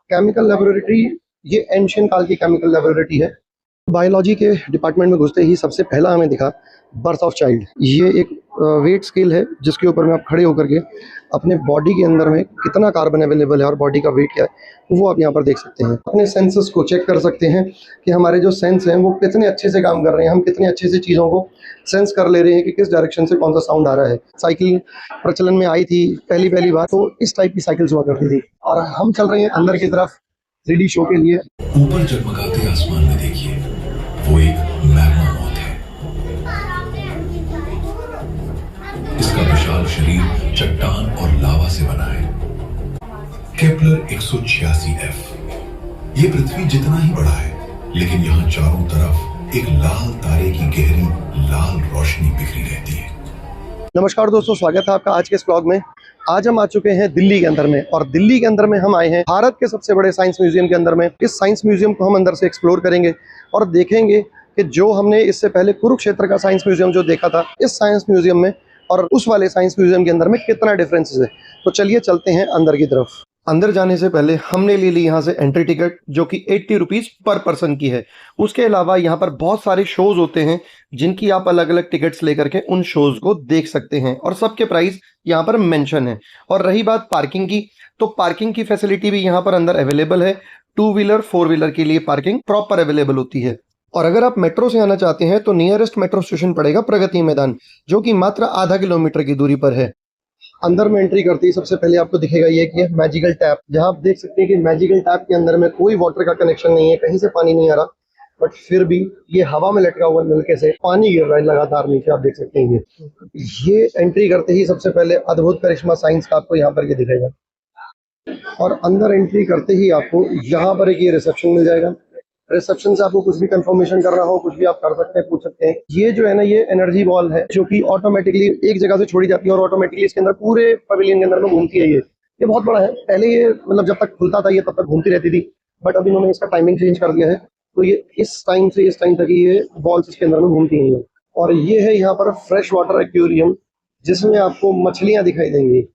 Chemical laboratory, ये ancient काल की केमिकल लेबोरेटरी है। बायोलॉजी के डिपार्टमेंट में घुसते ही सबसे पहला हमें दिखा बर्थ ऑफ चाइल्ड। ये एक वेट स्केल है जिसके ऊपर में आप खड़े होकर के अपने बॉडी के अंदर में कितना कार्बन अवेलेबल है और बॉडी का वेट क्या है वो आप यहाँ पर देख सकते हैं। अपने सेंसेस को चेक कर सकते हैं कि हमारे जो सेंस हैं वो कितने अच्छे से काम कर रहे हैं, हम कितने अच्छे से चीज़ों को सेंस कर ले रहे हैं कि किस डायरेक्शन से कौन सा साउंड आ रहा है। साइकिल प्रचलन में आई थी पहली बार तो इस टाइप की साइकिल्स हुआ करती थी। और हम चल रहे हैं अंदर की तरफ 3D शो के लिए। ऊपर जगमगाते आसमान में देखिए, वो एक मैग्मा मॉथ है। इसका विशाल शरीर चट्टान और लावा से बना है। Kepler 186f। ये पृथ्वी जितना ही बड़ा है, लेकिन यहाँ चारों तरफ एक लाल तारे की गहरी लाल रोशनी बिखरी रहती है। नमस्कार दोस्तों, स्वागत है आपका आज के इस ब्लॉग में। आज हम आ चुके हैं दिल्ली के अंदर में, और दिल्ली के अंदर में हम आए हैं भारत के सबसे बड़े साइंस म्यूजियम के अंदर में। इस साइंस म्यूजियम को हम अंदर से एक्सप्लोर करेंगे और देखेंगे कि जो हमने इससे पहले कुरुक्षेत्र का साइंस म्यूजियम जो देखा था, इस साइंस म्यूजियम में और उस वाले साइंस म्यूजियम के अंदर में कितना डिफरेंसेस है। तो चलिए चलते हैं अंदर की तरफ। अंदर जाने से पहले हमने ले ली यहाँ से एंट्री टिकट, जो कि 80 रुपीज़ पर पर्सन की है। उसके अलावा यहाँ पर बहुत सारे शोज होते हैं जिनकी आप अलग अलग टिकट्स लेकर के उन शोज को देख सकते हैं, और सबके प्राइस यहाँ पर मेंशन है। और रही बात पार्किंग की, तो पार्किंग की फैसिलिटी भी यहाँ पर अंदर अवेलेबल है। 2 व्हीलर 4 व्हीलर के लिए पार्किंग प्रॉपर अवेलेबल होती है। और अगर आप मेट्रो से आना चाहते हैं तो नियरेस्ट मेट्रो स्टेशन पड़ेगा प्रगति मैदान, जो कि मात्र आधा किलोमीटर की दूरी पर है। अंदर में एंट्री करते ही सबसे पहले आपको दिखेगा ये कि मैजिकल टैप, जहां आप देख सकते हैं कि मैजिकल टैप के अंदर में कोई वाटर का कनेक्शन नहीं है, कहीं से पानी नहीं आ रहा, बट फिर भी ये हवा में लटका हुआ नलके से पानी गिर रहा है लगातार नीचे, आप देख सकते हैं। ये एंट्री करते ही सबसे पहले अद्भुत करिश्मा साइंस का आपको यहाँ पर ये दिखेगा। और अंदर एंट्री करते ही आपको यहाँ पर एक ये रिसेप्शन मिल जाएगा। रिसेप्शन से आपको कुछ भी कंफर्मेशन करना हो, कुछ भी आप कर सकते हैं, पूछ सकते हैं। ये जो है ना, ये एनर्जी बॉल है जो कि ऑटोमेटिकली एक जगह से छोड़ी जाती है और ऑटोमेटिकली इसके अंदर पूरे पवेलियन के अंदर में घूमती है। ये बहुत बड़ा है। पहले ये मतलब जब तक खुलता था ये तब तक घूमती रहती थी, बट अब इन्होंने इसका टाइमिंग चेंज कर दिया है, तो ये इस टाइम से इस टाइम तक ये बॉल्स इसके अंदर में घूमती हैं। और ये है यहाँ पर फ्रेश वाटर एक्वेरियम, जिसमें आपको मछलियां दिखाई देंगी।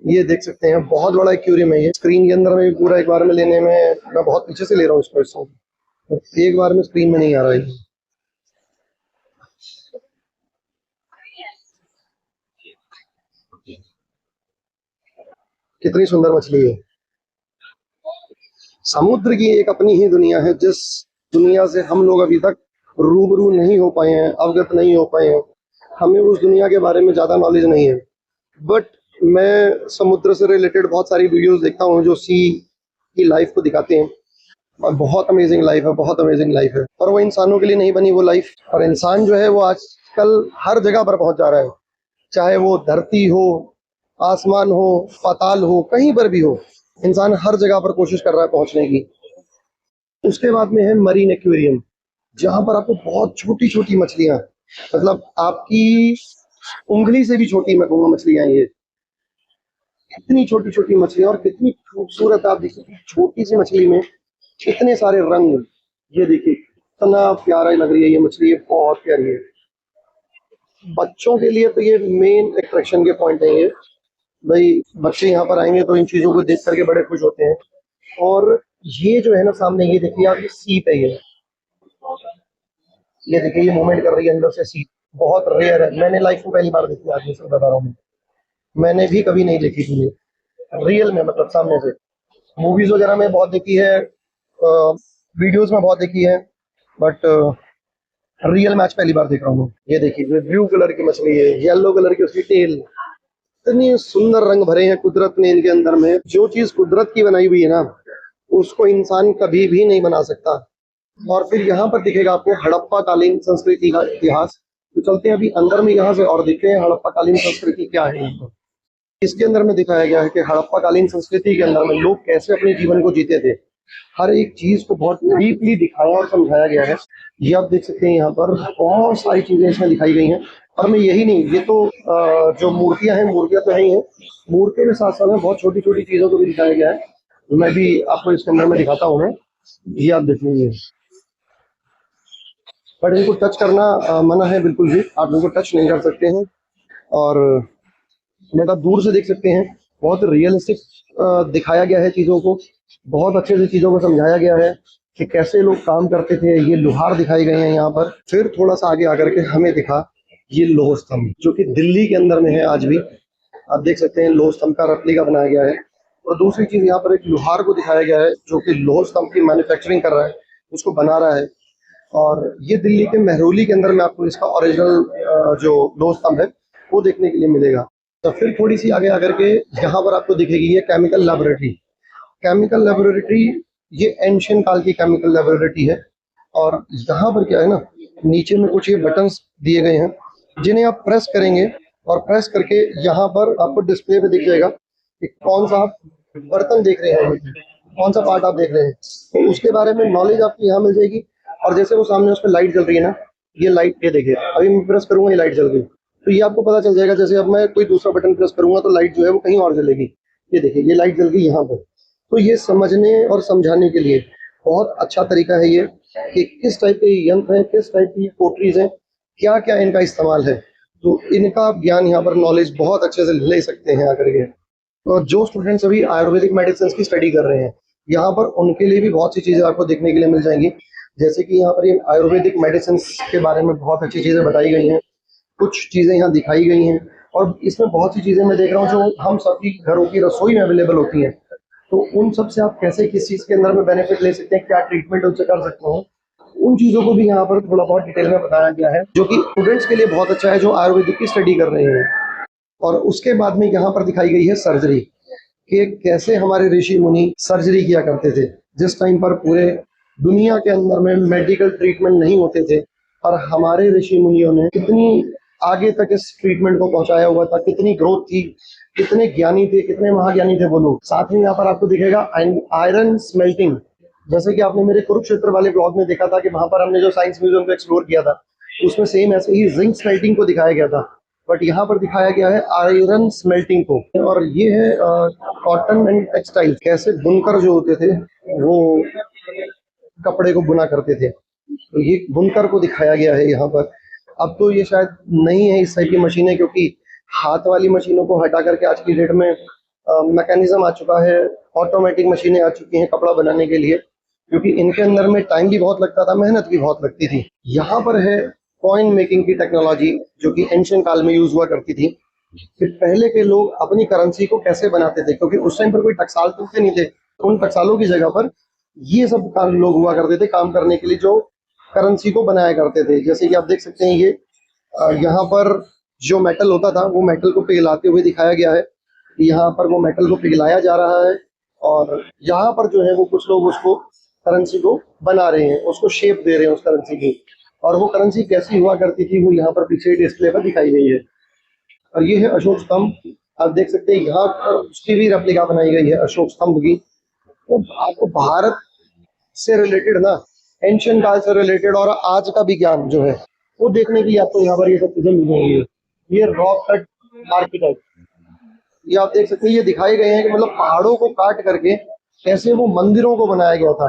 ये देख सकते हैं, बहुत बड़ा एक्वेरियम है ये। स्क्रीन के अंदर में पूरा एक बार में लेने में मैं बहुत पीछे से ले रहा हूँ इसको, एक बार में स्क्रीन में नहीं आ रहा है। कितनी सुंदर मछली है। समुद्र की एक अपनी ही दुनिया है, जिस दुनिया से हम लोग अभी तक रूबरू नहीं हो पाए हैं, अवगत नहीं हो पाए हैं। हमें उस दुनिया के बारे में ज्यादा नॉलेज नहीं है, बट मैं समुद्र से रिलेटेड बहुत सारी वीडियोस देखता हूँ जो सी की लाइफ को दिखाते हैं। और बहुत अमेजिंग लाइफ है, बहुत अमेजिंग लाइफ है। और वो इंसानों के लिए नहीं बनी वो लाइफ। और इंसान जो है वो आजकल हर जगह पर पहुंच जा रहा है, चाहे वो धरती हो, आसमान हो, पाताल हो, कहीं पर भी हो, इंसान हर जगह पर कोशिश कर रहा है पहुंचने की। उसके बाद में है मरीन एक्वेरियम, जहां पर आपको बहुत छोटी छोटी मछलियां, मतलब आपकी उंगली से भी छोटी मैं कहूँगा मछलियां, ये कितनी छोटी छोटी मछलियां और कितनी खूबसूरत। आप देखिए छोटी सी मछली में इतने सारे रंग। ये देखिए इतना प्यारा लग रही है ये मछली, ये बहुत प्यारी है। बच्चों के लिए तो ये मेन अट्रैक्शन के पॉइंट है ये। भाई बच्चे यहाँ पर आएंगे तो इन चीजों को देख करके बड़े खुश होते हैं। और ये जो है ना सामने, ये देखिए आप, ये सीप है ये देखिए ये मूवमेंट कर रही है अंदर से सीप। बहुत रेयर है, मैंने लाइफ में पहली बार देखी, आज ये सब बता रहा हूँ। मैंने भी कभी नहीं देखी थी ये रियल में, मतलब सामने से। मूवीज वगैरह में बहुत देखी है, वीडियोस में बहुत देखी है, बट रियल मैच पहली बार देख रहा हूँ। ये देखिए ब्लू कलर की मछली है, येलो कलर की उसकी टेल। इतनी सुंदर रंग भरे हैं कुदरत ने इनके अंदर में। जो चीज कुदरत की बनाई हुई है ना, उसको इंसान कभी भी नहीं बना सकता। और फिर यहाँ पर दिखेगा आपको हड़प्पा कालीन संस्कृति का इतिहास। तो चलते हैं अभी अंदर में यहाँ से और देखते हैं हड़प्पा कालीन संस्कृति क्या है। यहाँ पर इसके अंदर में दिखाया गया है कि हड़प्पा कालीन संस्कृति के अंदर में लोग कैसे अपने जीवन को जीते थे। हर एक चीज को बहुत डीपली दिखाया और समझाया गया है। ये आप देख सकते हैं, यहाँ पर बहुत सारी चीजें इसमें दिखाई गई हैं। और मैं यही नहीं, ये तो जो मूर्तियां हैं, मूर्तियां तो है ही हैं, मूर्तियों के साथ साथ में बहुत छोटी छोटी चीजों को भी दिखाया गया है। मैं भी आपको इसके अंदर में दिखाता हूँ। ये आप देख लीजिए, बट इनको टच करना मना है, बिल्कुल भी आप इनको टच नहीं कर सकते हैं। और मतलब दूर से देख सकते हैं, बहुत रियलिस्टिक दिखाया गया है चीजों को। बहुत अच्छे से चीज़ों को समझाया गया है कि कैसे लोग काम करते थे। ये लोहार दिखाए गए हैं यहाँ पर। फिर थोड़ा सा आगे आकर के हमें दिखा ये लौह स्तंभ, जो कि दिल्ली के अंदर में है आज भी। आप देख सकते हैं लौह स्तंभ का रेप्लिका बनाया गया है। और दूसरी चीज़ यहाँ पर एक लोहार को दिखाया गया है जो कि लौह स्तंभ की मैन्युफैक्चरिंग कर रहा है, उसको बना रहा है। और ये दिल्ली के मेहरौली के अंदर में आपको इसका ओरिजिनल जो लौह स्तंभ है वो देखने के लिए मिलेगा। तो फिर थोड़ी सी आगे आकर के यहाँ पर आपको दिखेगी ये केमिकल लेबोरेटरी। केमिकल लेबोरेटरी ये एंशियंट काल की केमिकल लेबोरेटरी है। और यहाँ पर क्या है ना, नीचे में कुछ ये बटन्स दिए गए हैं जिन्हें आप प्रेस करेंगे और प्रेस करके यहाँ पर आपको डिस्प्ले पे दिख जाएगा कि कौन सा आप बर्तन देख रहे हैं, कौन सा पार्ट आप देख रहे हैं, तो उसके बारे में नॉलेज आपको यहाँ मिल जाएगी। और जैसे वो सामने उस पर लाइट जल रही है ना, ये लाइट, ये देखिए अभी मैं प्रेस करूंगा ये लाइट जल गई, तो ये आपको पता चल जाएगा। जैसे अब मैं कोई दूसरा बटन प्रेस करूंगा तो लाइट जो है वो कहीं और जलेगी। ये देखिए ये लाइट जल गई यहाँ पर। तो ये समझने और समझाने के लिए बहुत अच्छा तरीका है ये कि किस टाइप के यंत्र हैं, किस टाइप की पोटरीज हैं, क्या क्या इनका इस्तेमाल है। तो इनका आप ज्ञान यहाँ पर नॉलेज बहुत अच्छे से ले सकते हैं आकर के। और जो स्टूडेंट्स अभी आयुर्वेदिक मेडिसिन की स्टडी कर रहे हैं यहाँ पर, उनके लिए भी बहुत सी चीज़ें आपको देखने के लिए मिल जाएंगी। जैसे कि यहाँ पर ये आयुर्वेदिक मेडिसिन के बारे में बहुत अच्छी चीज़ें बताई गई हैं, कुछ चीज़ें यहाँ दिखाई गई हैं। और इसमें बहुत सी चीज़ें मैं देख रहा हूँ जो हम सभी घरों की रसोई में अवेलेबल होती हैं। तो उन सब से आप कैसे किस चीज़ के अंदर में बेनिफिट ले सकते हैं, क्या ट्रीटमेंट उनसे कर सकते हैं, उन चीज़ों को भी यहाँ पर थोड़ा बहुत डिटेल में बताया गया है, जो कि स्टूडेंट्स के लिए बहुत अच्छा है जो आयुर्वेदिक की स्टडी कर रहे हैं। और उसके बाद में यहाँ पर दिखाई गई है सर्जरी, कि कैसे हमारे ऋषि मुनि सर्जरी किया करते थे। जिस टाइम पर पूरे दुनिया के अंदर में मेडिकल ट्रीटमेंट नहीं होते थे, और हमारे ऋषि मुनियों ने कितनी आगे तक इस ट्रीटमेंट को पहुंचाया हुआ था, कितनी ग्रोथ थी, कितने ज्ञानी थे, कितने महाज्ञानी थे वो लोग। साथ में यहाँ पर आपको दिखेगा आयरन स्मेल्टिंग। जैसे कि आपने मेरे कुरुक्षेत्र वाले ब्लॉग में देखा था कि वहां पर हमने जो साइंस म्यूजियम को एक्सप्लोर किया था, उसमें सेम ऐसे ही जिंक स्मेल्टिंग को दिखाया गया था, बट यहाँ पर दिखाया गया है आयरन स्मेल्टिंग को। और ये है कॉटन एंड टेक्सटाइल, कैसे बुनकर जो होते थे वो कपड़े को बुना करते थे, तो ये बुनकर को दिखाया गया है यहाँ पर। अब तो ये शायद नहीं है इस टाइप की मशीनें, क्योंकि हाथ वाली मशीनों को हटा करके आज की डेट में मैकेनिज्म आ चुका है, ऑटोमेटिक मशीनें आ चुकी हैं कपड़ा बनाने के लिए, क्योंकि इनके अंदर में टाइम भी बहुत लगता था, मेहनत भी बहुत लगती थी। यहाँ पर है कॉइन मेकिंग की टेक्नोलॉजी, जो कि एंशिएंट काल में यूज हुआ करती थी। कि पहले के लोग अपनी करेंसी को कैसे बनाते थे, क्योंकि उस टाइम पर कोई टकसाल तो नहीं थे, उन टकसालों की जगह पर ये सब लोग हुआ करते थे काम करने के लिए, जो करेंसी को बनाया करते थे। जैसे कि आप देख सकते हैं ये यहाँ पर जो मेटल होता था वो मेटल को पिघलाते हुए दिखाया गया है। यहाँ पर वो मेटल को पिघलाया जा रहा है, और यहाँ पर जो है वो कुछ लोग उसको करेंसी को बना रहे हैं, उसको शेप दे रहे हैं उस करेंसी की। और वो करेंसी कैसी हुआ करती थी वो यहाँ पर पीछे डिस्प्ले पर दिखाई गई है। और ये है अशोक स्तंभ, आप देख सकते हैं यहाँ पर उसकी भी रेप्लिका बनाई गई है अशोक स्तंभ की। तो आपको भारत से रिलेटेड ना, एंशिएंट काल से रिलेटेड और आज का भी ज्ञान जो है वो देखने के लिए आपको यहाँ पर ये सब चीजें मिल जाएंगी। ये रॉक कट आर्किटेक्ट, ये आप देख सकते हैं, ये दिखाए गए हैं कि मतलब पहाड़ों को काट करके कैसे वो मंदिरों को बनाया गया था।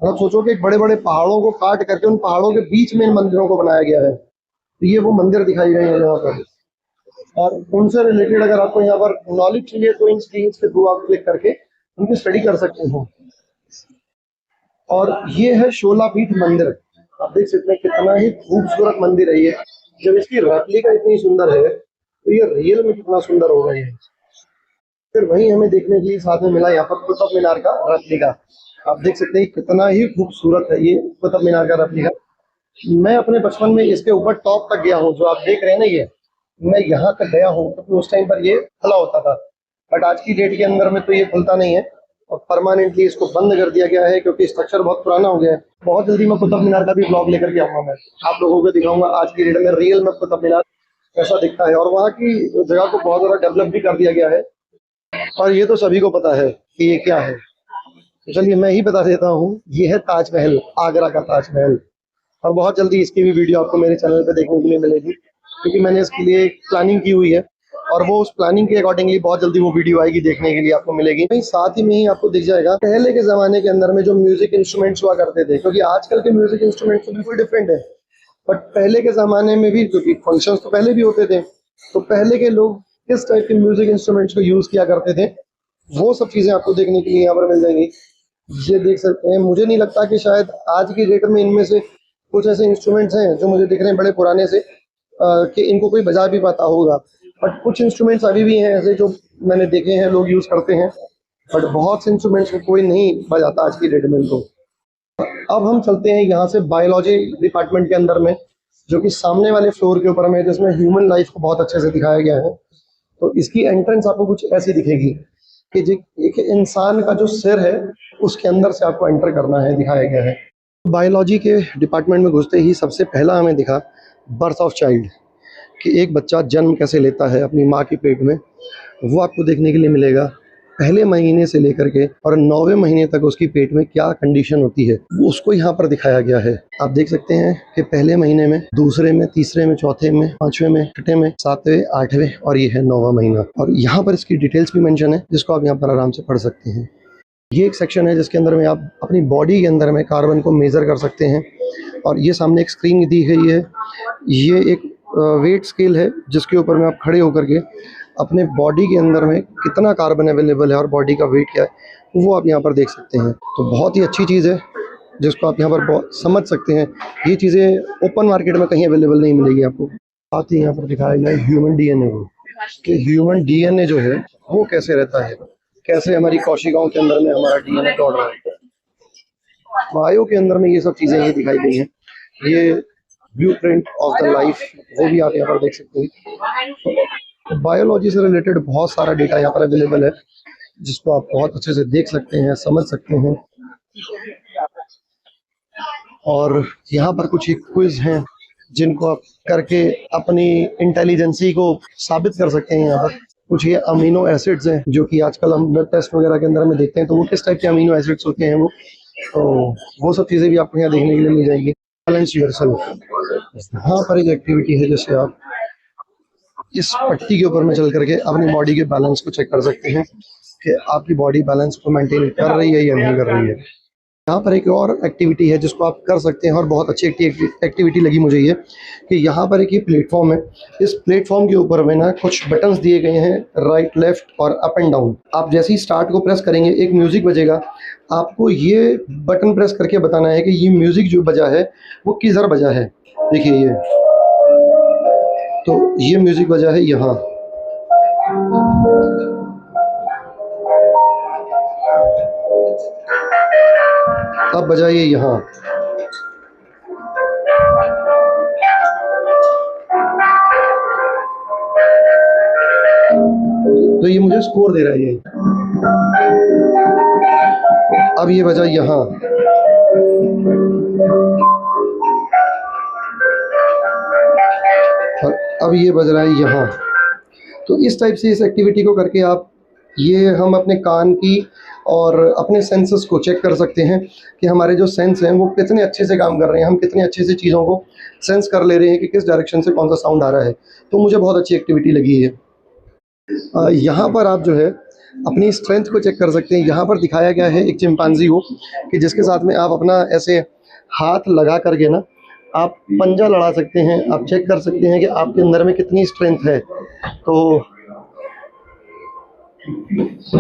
मतलब सोचो कि बड़े बड़े पहाड़ों को काट करके उन पहाड़ों के बीच में इन मंदिरों को बनाया गया है। तो ये वो मंदिर दिखाई गए हैं यहाँ पर। और उनसे रिलेटेड अगर आपको यहाँ पर नॉलेज चाहिए तो इन स्क्रीन्स के थ्रू आप क्लिक करके उनकी स्टडी कर सकते हो। और ये है शोलापीठ मंदिर, आप देख सकते हैं कितना ही खूबसूरत मंदिर है ये। जब इसकी रेप्लिका इतनी सुंदर है तो ये रियल में कितना सुंदर होगा ये। फिर वही हमें देखने के लिए साथ में मिला यहाँ पर कुतुब मीनार का रेप्लिका। आप देख सकते हैं कितना ही खूबसूरत है ये कुतुब मीनार का रेप्लिका। मैं अपने बचपन में इसके ऊपर टॉप तक गया हूँ, जो आप देख रहे हैं ना ये, मैं यहाँ तक गया हूँ, क्योंकि उस टाइम पर ये खुला होता था। बट आज की डेट के अंदर में तो ये खुलता नहीं है, और परमानेंटली इसको बंद कर दिया गया है, क्योंकि स्ट्रक्चर बहुत पुराना हो गया है। बहुत जल्दी मैं कुतुब मीनार का भी ब्लॉग लेकर के आऊंगा, मैं आप लोगों को दिखाऊंगा आज की डेट में रियल में कुतुब मीनार कैसा दिखता है। और वहाँ की जगह को बहुत ज़्यादा डेवलप भी कर दिया गया है, और ये तो सभी को पता है कि ये क्या है। तो चलिए मैं ही बता देता हूँ, ये है ताजमहल, आगरा का ताजमहल। और बहुत जल्दी इसकी भी वीडियो आपको मेरे चैनल पे देखने के लिए मिलेगी, क्योंकि मैंने इसके लिए प्लानिंग की हुई है, और वो उस प्लानिंग के अकॉर्डिंगली बहुत जल्दी वो वीडियो आएगी, देखने के लिए आपको मिलेगी। वहीं साथ ही में ही आपको दिख जाएगा पहले के जमाने के अंदर में जो म्यूजिक इंस्ट्रूमेंट्स हुआ करते थे, क्योंकि आजकल के म्यूजिक इंस्ट्रूमेंट्स तो बिल्कुल डिफरेंट है, बट पहले के जमाने में भी, क्योंकि फंक्शंस तो पहले भी होते थे, तो पहले के लोग किस टाइप के म्यूजिक इंस्ट्रूमेंट्स को यूज किया करते थे वो सब चीज़ें आपको देखने के लिए यहाँ पर मिल जाएंगी। ये देख सकते हैं, मुझे नहीं लगता कि शायद आज की डेट में इनमें से कुछ ऐसे इंस्ट्रूमेंट्स हैं जो मुझे दिख रहे हैं बड़े पुराने से कि इनको कोई बजा भी पाता होगा, बट कुछ इंस्ट्रूमेंट्स अभी भी हैं ऐसे जो मैंने देखे हैं लोग यूज़ करते हैं, बट बहुत से इंस्ट्रूमेंट्स को कोई नहीं बजाता आज की डेट में इनको। अब हम चलते हैं यहाँ से बायोलॉजी डिपार्टमेंट के अंदर में, जो कि सामने वाले फ्लोर के ऊपर में, जिसमें ह्यूमन लाइफ को बहुत अच्छे से दिखाया गया है। तो इसकी एंट्रेंस आपको कुछ ऐसी दिखेगी कि एक इंसान का जो सिर है उसके अंदर से आपको एंटर करना है, दिखाया गया है। बायोलॉजी के डिपार्टमेंट में घुसते ही सबसे पहला हमें दिखा बर्थ ऑफ चाइल्ड, कि एक बच्चा जन्म कैसे लेता है अपनी माँ के पेट में। वो आपको देखने के लिए मिलेगा पहले महीने से लेकर के और 9वें महीने तक उसकी पेट में क्या कंडीशन होती है, वो उसको यहाँ पर दिखाया गया है। आप देख सकते हैं कि पहले महीने में, दूसरे में, तीसरे में, चौथे में, पांचवें में, छठे में, सातवें, आठवें और ये है 9वां महीना। और यहाँ पर इसकी डिटेल्स भी मेंशन है जिसको आप यहाँ पर आराम से पढ़ सकते हैं। ये एक सेक्शन है जिसके अंदर में आप अपनी बॉडी के अंदर में कार्बन को मेज़र कर सकते हैं। और ये सामने एक स्क्रीन दी गई है, ये एक वेट स्केल है जिसके ऊपर में आप खड़े होकर के अपने बॉडी के अंदर में कितना कार्बन अवेलेबल है और बॉडी का वेट क्या है वो आप यहाँ पर देख सकते हैं। तो बहुत ही अच्छी चीज़ है जिसको आप यहाँ पर समझ सकते हैं। ये चीज़ें ओपन मार्केट में कहीं अवेलेबल नहीं मिलेगी आपको। बात ही यहाँ पर दिखाया गया है ह्यूमन डीएनए को, कि ह्यूमन डीएनए जो है वो कैसे रहता है, कैसे हमारी कोशिकाओं के अंदर में हमारा डीएनए दौड़ रहा है। बायो के अंदर में ये सब चीज़ें ये दिखाई गई हैं। ये ब्लूप्रिंट ऑफ द लाइफ वो भी आप यहाँ पर देख सकते हैं। बायोलॉजी से रिलेटेड बहुत सारा डेटा यहाँ पर अवेलेबल है जिसको आप बहुत अच्छे से देख सकते हैं, समझ सकते हैं। और यहाँ पर कुछ एक क्विज हैं जिनको आप करके अपनी इंटेलिजेंसी को साबित कर सकते हैं। यहाँ पर कुछ ये अमीनो एसिड्स हैं जो कि आजकल हम ब्लड टेस्ट वगैरह के अंदर में देखते हैं, तो वो किस टाइप के अमीनो एसिड्स होते हैं वो सब चीज़ें भी आपको यहाँ देखने के लिए मिल जाएंगी। बैलेंस योरसेल्फ, यहाँ पर एक एक्टिविटी है जैसे आप इस पट्टी के ऊपर में चल करके अपनी बॉडी के बैलेंस को चेक कर सकते हैं कि आपकी बॉडी बैलेंस को मेंटेन कर रही है या नहीं कर रही है। यहाँ पर एक और एक्टिविटी है जिसको आप कर सकते हैं और बहुत अच्छी एक्टिविटी लगी मुझे ये, कि यहाँ पर एक ये प्लेटफॉर्म है। इस प्लेटफॉर्म के ऊपर में ना कुछ बटन्स दिए गए हैं, राइट, लेफ्ट और अप एंड डाउन। आप जैसे ही स्टार्ट को प्रेस करेंगे एक म्यूजिक बजेगा, आपको ये बटन प्रेस करके बताना है कि ये म्यूजिक जो बजा है वो किधर बजा है। देखिए ये, तो ये म्यूजिक बजा है यहाँ, अब बजाइए यहाँ। तो ये मुझे स्कोर दे रहा है ये। अब ये बजा यहाँ, और अब ये बज रहा है यहाँ। तो इस टाइप से इस एक्टिविटी को करके आप हम अपने कान की और अपने सेंसेस को चेक कर सकते हैं कि हमारे जो सेंस हैं वो कितने अच्छे से काम कर रहे हैं, हम कितने अच्छे से चीज़ों को सेंस कर ले रहे हैं कि किस डायरेक्शन से कौन सा साउंड आ रहा है। तो मुझे बहुत अच्छी एक्टिविटी लगी है। यहाँ पर आप जो है अपनी स्ट्रेंथ को चेक कर सकते हैं। यहाँ पर दिखाया गया है एक चिंपांजी को, कि जिसके साथ में आप अपना ऐसे हाथ लगा करके ना आप पंजा लड़ा सकते हैं, आप चेक कर सकते हैं कि आपके अंदर में कितनी स्ट्रेंथ है। तो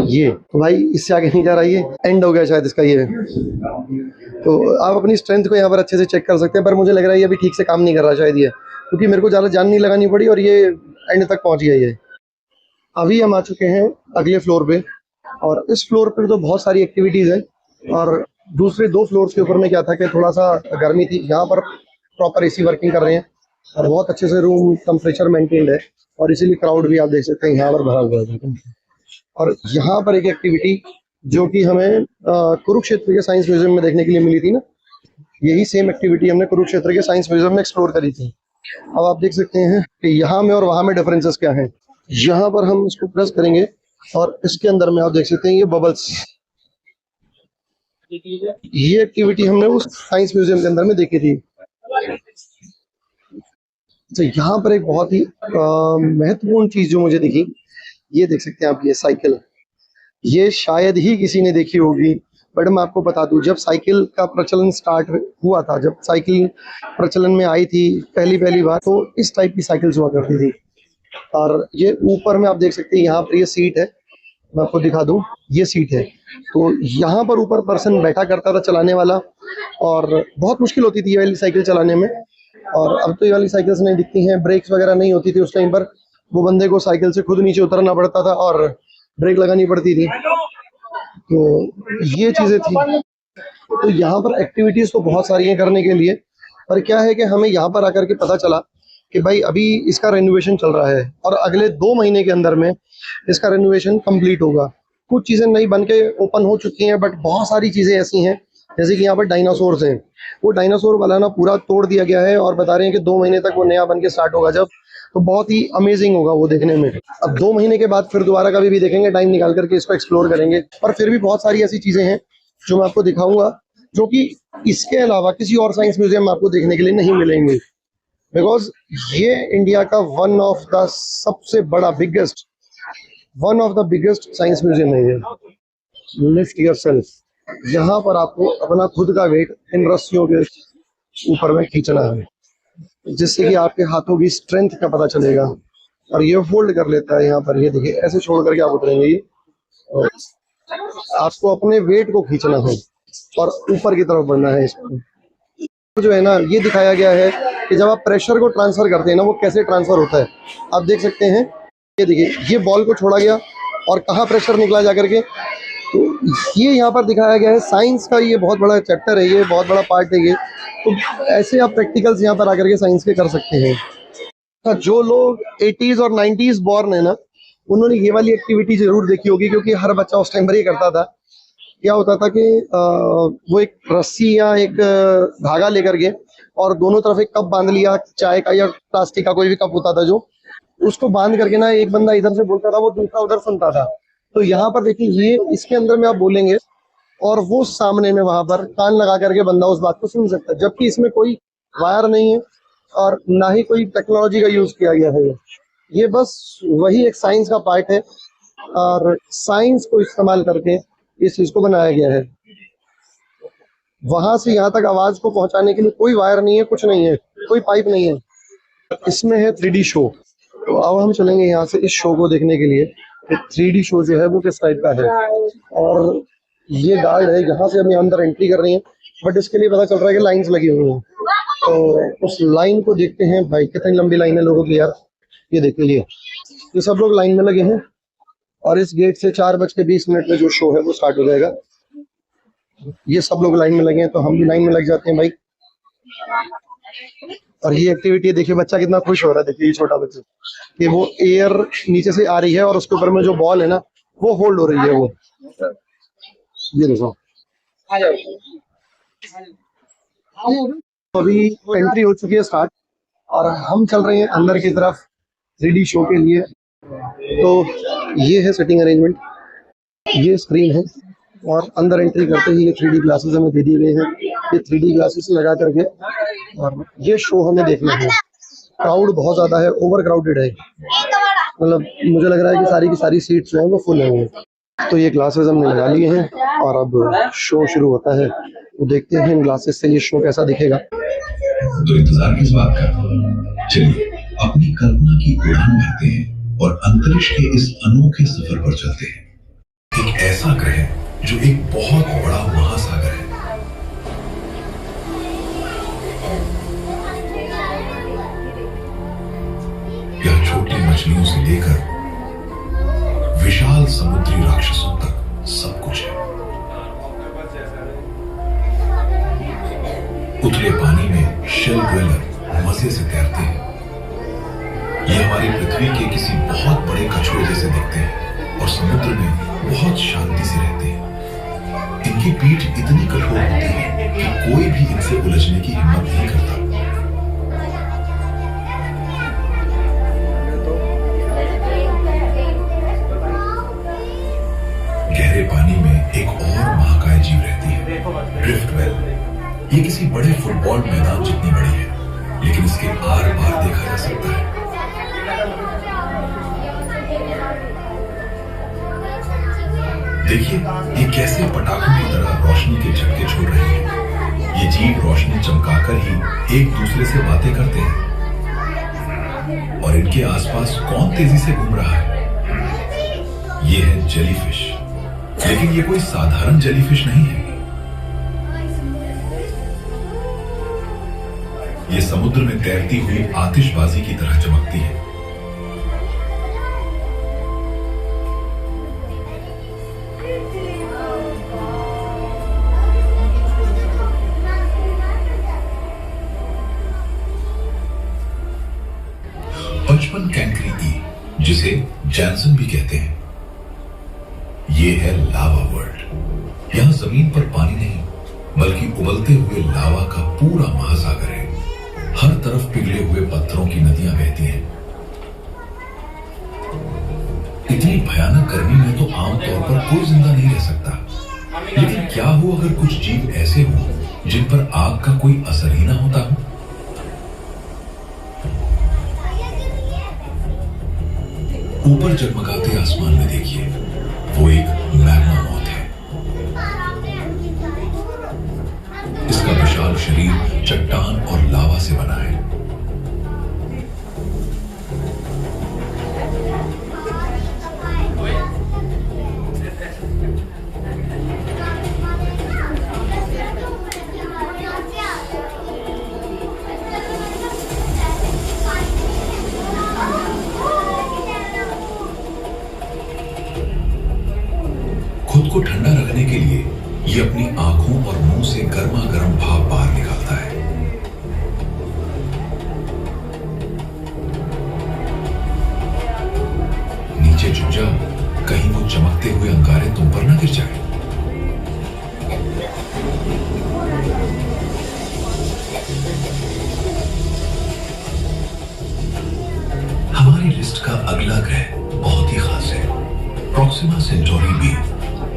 ये तो भाई इससे आगे नहीं जा रहा, ये एंड हो गया शायद इसका ये। तो आप अपनी स्ट्रेंथ को यहाँ पर अच्छे से चेक कर सकते हैं, पर मुझे लग रहा है ये अभी ठीक से काम नहीं कर रहा शायद ये, क्योंकि मेरे को ज़्यादा जान नहीं लगानी पड़ी और ये एंड तक पहुँच गया ये। अभी हम आ चुके हैं अगले फ्लोर पे, और इस फ्लोर पे तो बहुत सारी एक्टिविटीज़ हैं। और दूसरे 2 फ्लोर्स के ऊपर में क्या था कि थोड़ा सा गर्मी थी। यहाँ पर प्रॉपर एसी वर्किंग कर रहे हैं और बहुत अच्छे से रूम टेम्परेचर मेंटेन्ड है, और इसीलिए क्राउड भी आप देख सकते हैं यहाँ पर भरा हुआ है। और यहाँ पर एक एक्टिविटी जो कि हमें कुरुक्षेत्र के साइंस म्यूजियम में देखने के लिए मिली थी ना, यही सेम एक्टिविटी हमने कुरुक्षेत्र के साइंस म्यूजियम में एक्सप्लोर करी थी। अब आप देख सकते हैं कि यहाँ में और वहाँ में डिफरेंसेस क्या हैं। यहाँ पर हम इसको प्रेस करेंगे और इसके अंदर में आप देख सकते हैं ये बबल्स, ये एक्टिविटी हमने उस साइंस म्यूजियम के अंदर में देखी थी। तो यहाँ पर एक बहुत ही महत्वपूर्ण चीज जो मुझे दिखी, ये देख सकते हैं आप, ये साइकिल, ये शायद ही किसी ने देखी होगी, बट मैं आपको बता दूं, जब साइकिल का प्रचलन स्टार्ट हुआ था, जब साइकिल प्रचलन में आई थी पहली बार, तो इस टाइप की साइकिल्स हुआ करती थी। और ये ऊपर में आप देख सकते हैं यहाँ पर ये सीट है, मैं आपको दिखा दूं, ये सीट है। तो यहाँ पर ऊपर पर्सन बैठा करता था चलाने वाला, और बहुत मुश्किल होती थी ये वाली साइकिल चलाने में। और अब तो ये वाली साइकिल्स नहीं दिखती हैं, ब्रेक्स वगैरह नहीं होती थी उस टाइम पर। वो बंदे को साइकिल से खुद नीचे उतरना पड़ता था और ब्रेक लगानी पड़ती थी। तो ये चीज़ें थी। तो यहाँ पर एक्टिविटीज़ तो बहुत सारी हैं करने के लिए, पर क्या है कि हमें यहाँ पर आकर के पता चला कि भाई अभी इसका रेनोवेशन चल रहा है और अगले 2 महीने के अंदर में इसका रेनोवेशन कंप्लीट होगा। कुछ चीज़ें नई बन के ओपन हो चुकी हैं, बट बहुत सारी चीज़ें ऐसी हैं, जैसे कि यहाँ पर डायनासोर्स हैं। वो डायनासोर वाला ना पूरा तोड़ दिया गया है और बता रहे हैं कि 2 महीने तक वो नया बन के स्टार्ट होगा जब, तो बहुत ही अमेजिंग होगा वो देखने में। अब 2 महीने के बाद फिर दोबारा कभी भी देखेंगे, टाइम निकाल करके इसको एक्सप्लोर करेंगे। पर फिर भी बहुत सारी ऐसी चीज़ें हैं जो मैं आपको दिखाऊंगा, जो कि इसके अलावा किसी और साइंस म्यूजियम में आपको देखने के लिए नहीं मिलेंगे। बिकॉज ये इंडिया का one of the biggest science museum है ये। लिफ्ट योरसेल्फ, यहाँ पर आपको अपना खुद का वेट इन रस्सियों के ऊपर में खींचना है, जिससे कि आपके हाथों की स्ट्रेंथ का पता चलेगा। और ये फोल्ड कर लेता है यहाँ पर, ये देखिए ऐसे छोड़ करके आप उतरेंगे। ये आपको अपने वेट को खींचना है और ऊपर की तरफ बढ़ना है। इसको जो है ना, ये दिखाया गया है कि जब आप प्रेशर को ट्रांसफर करते हैं ना, वो कैसे ट्रांसफर होता है। आप देख सकते हैं, ये देखिए ये बॉल को छोड़ा गया और कहाँ प्रेशर निकला जा करके। तो ये यहाँ पर दिखाया गया है। साइंस का ये बहुत बड़ा चैप्टर है, ये बहुत बड़ा पार्ट है ये। तो ऐसे आप प्रैक्टिकल्स यहाँ पर आकर के साइंस के कर सकते हैं। जो लोग 80s और 90s बॉर्न है ना, उन्होंने ये वाली एक्टिविटी जरूर देखी होगी, क्योंकि हर बच्चा उस टाइम पर ही करता था। क्या होता था कि वो एक रस्सी या एक धागा लेकर के और दोनों तरफ एक कप बांध लिया, चाय का या प्लास्टिक का कोई भी कप होता था, जो उसको बांध करके ना एक बंदा इधर से बोलता था, वो दूसरा उधर सुनता था। तो यहाँ पर देखिए, ये इसके अंदर में आप बोलेंगे और वो सामने में वहां पर कान लगा करके बंदा उस बात को सुन सकता है, जबकि इसमें कोई वायर नहीं है और ना ही कोई टेक्नोलॉजी का यूज किया गया है। ये बस वही एक साइंस का पार्ट है और साइंस को इस्तेमाल करके इस चीज को बनाया गया है। वहां से यहाँ तक आवाज को पहुंचाने के लिए कोई वायर नहीं है, कुछ नहीं है, कोई पाइप नहीं है। इसमें है 3D शो। तो अब हम चलेंगे यहाँ से इस शो को देखने के लिए। 3D शो जो है वो किस टाइप का है। और ये गार्ड है, यहाँ से हमें अंदर एंट्री कर रही है, बट इसके लिए पता चल रहा है कि लाइन्स लगी हुई हैं। तो उस लाइन को देखते हैं। भाई कितनी लंबी लाइन है लोगों की यार, ये देखिए, ये सब लोग लाइन में लगे हैं और इस गेट से 4:20 में जो शो है वो स्टार्ट हो जाएगा। ये सब लोग लाइन में लगे हैं, तो हम भी लाइन में लग जाते हैं भाई। और ये एक्टिविटी देखिए, बच्चा कितना खुश हो रहा है। देखिए ये छोटा बच्चा, कि वो एयर नीचे से आ रही है और उसके ऊपर में जो बॉल है ना, वो होल्ड हो रही है। वो ये देखो, अभी एंट्री हो चुकी है स्टार्ट और हम चल रहे हैं अंदर की तरफ 3D शो के लिए। तो ये है सेटिंग अरेंजमेंट, ये स्क्रीन है और अंदर एंट्री करते ही ये 3D ग्लासेस हमें दे दिए गए हैं। ये 3D ग्लासेस लगा करके और ये शो हमें देखना है। क्राउड बहुत ज़्यादा है, ओवर क्राउडेड है, मतलब मुझे लग रहा है कि सारी की सारी सीट्स जो हैं वो फुल हैं। तो ये ग्लासेस हमने लगा लिए हैं और अब शो शुरू होता है। तो देखते हैं इन ग्लासेस से ये शो कैसा दिखेगा। तो इंतजार किस बात का, चलिए अपनी कल्पना की उड़ान भरते हैं और अंतरिक्ष के इस अनोखे सफर पर चलते हैं। एक ऐसा ग्रह जो एक बहुत बड़ा महासागर है। यह छोटी मछलियों से लेकर विशाल समुद्री राक्षसों तक सब कुछ है। उथले पानी में शेल ड्वेलर मजे से तैरते हैं। ये हमारी पृथ्वी के किसी बहुत बड़े कछुए जैसे दिखते हैं और समुद्र में बहुत शांति से रहते हैं। इनकी पीठ इतनी कठोर होती है कि कोई भी इनसे उलझने की हिम्मत नहीं करता। गहरे पानी में एक और महाकाय जीव रहती है, ड्रिफ्ट वेल। ये किसी बड़े फुटबॉल मैदान जितनी बड़ी है, लेकिन इसके आर पार देखा जा सकता है। देखिए ये कैसे पटाखों की तरह रोशनी के झटके छोड़ रहे हैं। ये जीव रोशनी चमकाकर ही एक दूसरे से बातें करते हैं। और इनके आसपास कौन तेजी से घूम रहा है? ये है जेलीफिश, लेकिन ये कोई साधारण जेलीफिश नहीं है। ये समुद्र में तैरती हुई आतिशबाजी की तरह चमकती है। बचपन कैंकरी ई, जिसे जैनसन भी कहते हैं, ये है लावा वर्ल्ड। यहां जमीन पर पानी नहीं बल्कि उबलते हुए लावा का पूरा महासागर है। हर तरफ पिघले हुए पत्थरों की नदियां बहती हैं। इतनी भयानक गर्मी में तो आमतौर पर कोई जिंदा नहीं रह सकता, लेकिन क्या हो अगर कुछ जीव ऐसे हों जिन पर आग का कोई असर ही ना होता हो। ऊपर जगमगाते आसमान में देखिए, वो एक मैग्मा मॉथ है। इसका विशाल शरीर चट्टान और लावा से बना है। खुद को ठंडा रखने के लिए ये अपनी आंखों और मुंह से गर्मा गर्म भाप बाहर निकालता है। नीचे झुक जाओ, कहीं वो चमकते हुए अंगारे तुम पर ना गिर जाए। हमारी लिस्ट का अगला ग्रह बहुत ही खास है, प्रॉक्सिमा सेंटोरी बी,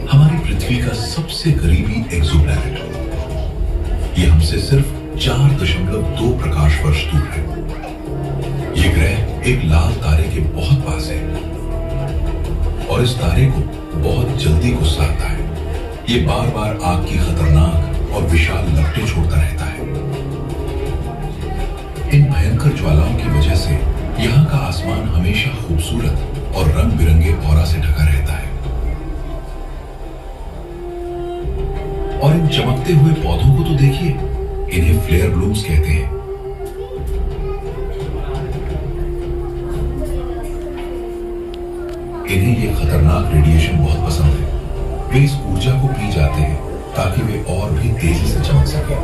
हमारी पृथ्वी का सबसे करीबी एक्सोप्लैनेट। ये हमसे सिर्फ 4.2 प्रकाश वर्ष दूर है। ये ग्रह एक लाल तारे के बहुत पास है और इस तारे को बहुत जल्दी गुस्सा आता है। ये बार बार आग की खतरनाक और विशाल लपटें छोड़ता रहता है। इन भयंकर ज्वालाओं की वजह से यहाँ का आसमान हमेशा खूबसूरत और रंग बिरंगे ऑरा से ढका रहता है। और इन चमकते हुए पौधों को तो देखिए, इन्हें फ्लेयर ब्लूम्स कहते हैं। इन्हें ये खतरनाक रेडिएशन बहुत पसंद है। वे इस ऊर्जा को पी जाते हैं ताकि वे और भी तेजी से चमक सके।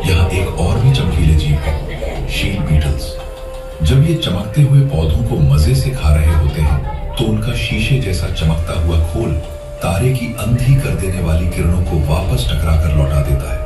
यहाँ एक और भी चमकीले जीव है, शील्ड बीटल्स। जब ये चमकते हुए पौधों को मजे से खा रहे होते हैं तो उनका शीशे जैसा चमकता हुआ खोल तारे की अंधी कर देने वाली किरणों को वापस टकरा कर लौटा देता है।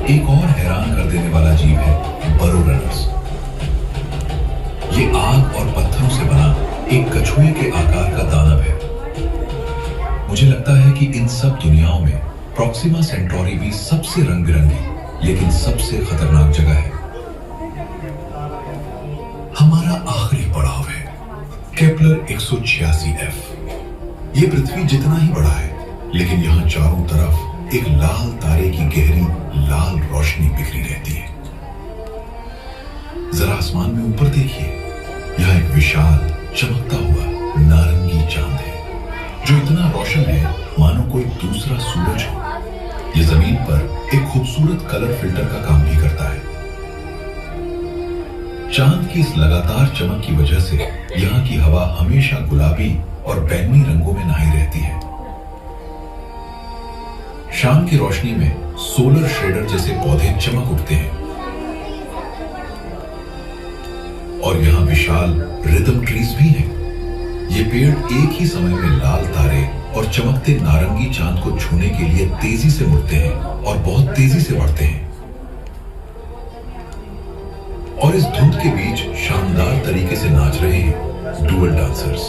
एक और हैरान कर देने वाला जीव है बरो रनर्स। ये आग और पत्थरों से बना एक कछुए के आकार का दानव है। मुझे लगता है कि इन सब दुनियाओं में प्रॉक्सिमा सेंटोरी भी सबसे रंग बिरंगी लेकिन सबसे खतरनाक जगह है। हमारा आखिरी पड़ाव है केपलर 186f। ये पृथ्वी जितना ही बड़ा है, लेकिन यहाँ चारों तरफ एक लाल तारे की गहरी लाल रोशनी बिखरी रहती है। जरा आसमान में ऊपर देखिए, यह एक विशाल चमकता हुआ नारंगी चांद है जो इतना रोशन है मानो कोई दूसरा सूरज हो। यह जमीन पर एक खूबसूरत कलर फिल्टर का काम भी करता है। चांद की इस लगातार चमक की वजह से यहाँ की हवा हमेशा गुलाबी और बैंगनी रंगों में नहाई रहती है। शाम की रोशनी में सोलर शेडर जैसे पौधे चमक उठते हैं और यहाँ विशाल रिदम ट्रीज भी हैं। ये पेड़ एक ही समय में लाल तारे और चमकते नारंगी चांद को छूने के लिए तेजी से मुड़ते हैं और बहुत तेजी से बढ़ते हैं। और इस धुंध के बीच शानदार तरीके से नाच रहे हैं डुअल डांसर्स।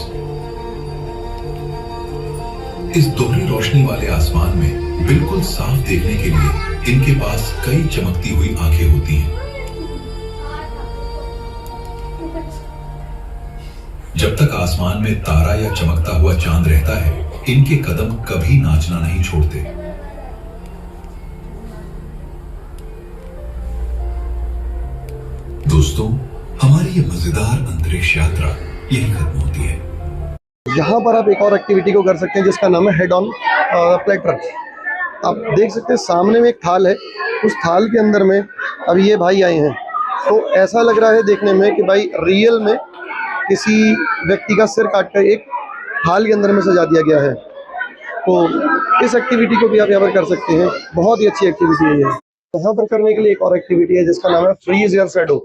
इस दोहरी रोशनी वाले आसमान में बिल्कुल साफ देखने के लिए इनके पास कई चमकती हुई आंखें होती हैं। जब तक आसमान में तारा या चमकता हुआ चांद रहता है, इनके कदम कभी नाचना नहीं छोड़ते। दोस्तों, हमारी ये मजेदार अंतरिक्ष यात्रा यही खत्म होती है। यहाँ पर आप एक और एक्टिविटी को कर सकते हैं जिसका नाम है हेड ऑन प्लेटर। आप देख सकते हैं सामने में एक थाल है, उस थाल के अंदर में अब ये भाई आए हैं, तो ऐसा लग रहा है देखने में कि भाई रियल में किसी व्यक्ति का सिर काट कर एक थाल के अंदर में सजा दिया गया है। तो इस एक्टिविटी को भी आप यहाँ पर कर सकते हैं, बहुत ही अच्छी एक्टिविटी है ये। यहाँ पर करने के लिए एक और एक्टिविटी है जिसका नाम है फ्रीज योर शैडो,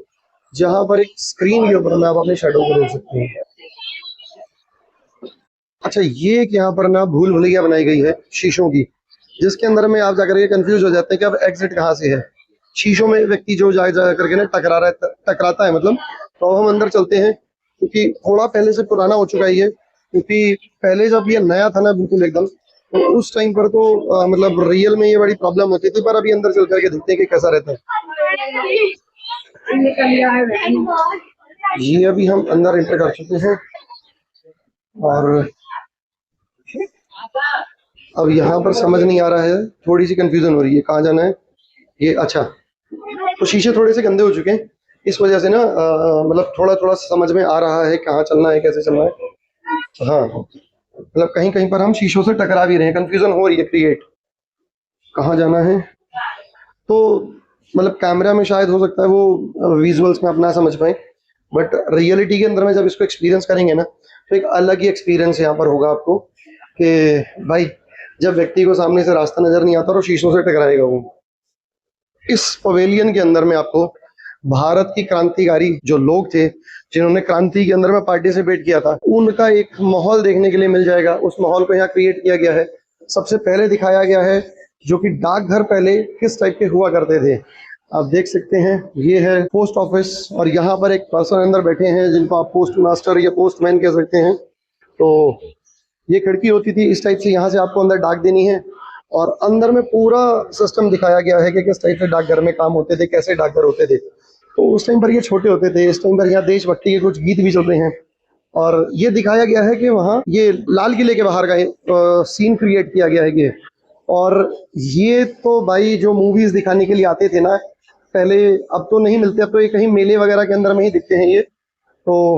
जहाँ पर एक स्क्रीन के ऊपर में आप अपने शैडो को रोक सकते हैं। अच्छा, ये एक यहाँ पर ना भूल भुलैया बनाई गई है शीशों की, जिसके अंदर में आप जाकर के कंफ्यूज हो जाते हैं कि अब एग्जिट कहाँ से है। शीशों में व्यक्ति जो जा करके ना टकराता है मतलब, तो हम अंदर चलते हैं क्योंकि थोड़ा पहले से पुराना हो चुका है ये, क्योंकि पहले जब ये नया था ना बिल्कुल एकदम, तो उस टाइम पर तो मतलब रियल में ये बड़ी प्रॉब्लम होती थी, पर अभी अंदर चल करके देखते हैं कि कैसा रहता है। ये अभी हम अंदर एंटर कर चुके हैं और अब यहाँ पर समझ नहीं आ रहा है, थोड़ी सी कंफ्यूजन हो रही है कहाँ जाना है ये। अच्छा, तो शीशे थोड़े से गंदे हो चुके हैं, इस वजह से ना मतलब थोड़ा थोड़ा समझ में आ रहा है कहाँ चलना है, कैसे चलना है। हाँ, मतलब कहीं कहीं पर हम शीशों से टकरा भी रहे हैं, कंफ्यूजन हो रही है क्रिएट, कहाँ जाना है। तो मतलब कैमरा में शायद हो सकता है वो विजुअल्स में अपना समझ पाए, बट रियलिटी के अंदर में जब इसको एक्सपीरियंस करेंगे ना, तो एक अलग ही एक्सपीरियंस यहाँ पर होगा आपको कि भाई जब व्यक्ति को सामने से रास्ता नजर नहीं आता और शीशों से टकराएगा वो। इस पवेलियन के अंदर में आपको भारत की क्रांतिकारी जो लोग थे, जिन्होंने क्रांति के अंदर में पार्टिसिपेट किया था, उनका एक माहौल देखने के लिए मिल जाएगा। उस माहौल को यहाँ क्रिएट किया गया है। सबसे पहले दिखाया गया है जो कि डाकघर पहले किस टाइप के हुआ करते थे। आप देख सकते हैं ये है पोस्ट ऑफिस, और यहाँ पर एक पर्सन अंदर बैठे हैं जिनको आप पोस्ट मास्टर या पोस्टमैन कह सकते हैं। तो ये खिड़की होती थी इस टाइप से, यहाँ से आपको अंदर डाक देनी है, और अंदर में पूरा सिस्टम दिखाया गया है कि किस टाइप से डाकघर में काम होते थे, कैसे डाकघर होते थे। तो उस टाइम पर ये छोटे होते थे, इस टाइम पर यहाँ देशभक्ति के कुछ गीत भी चल रहे हैं, और ये दिखाया गया है कि वहाँ ये लाल किले के बाहर का सीन क्रिएट किया गया है ये। और ये तो भाई जो मूवीज दिखाने के लिए आते थे ना पहले, अब तो नहीं मिलते, अब तो ये कहीं मेले वगैरह के अंदर में ही दिखते हैं ये। तो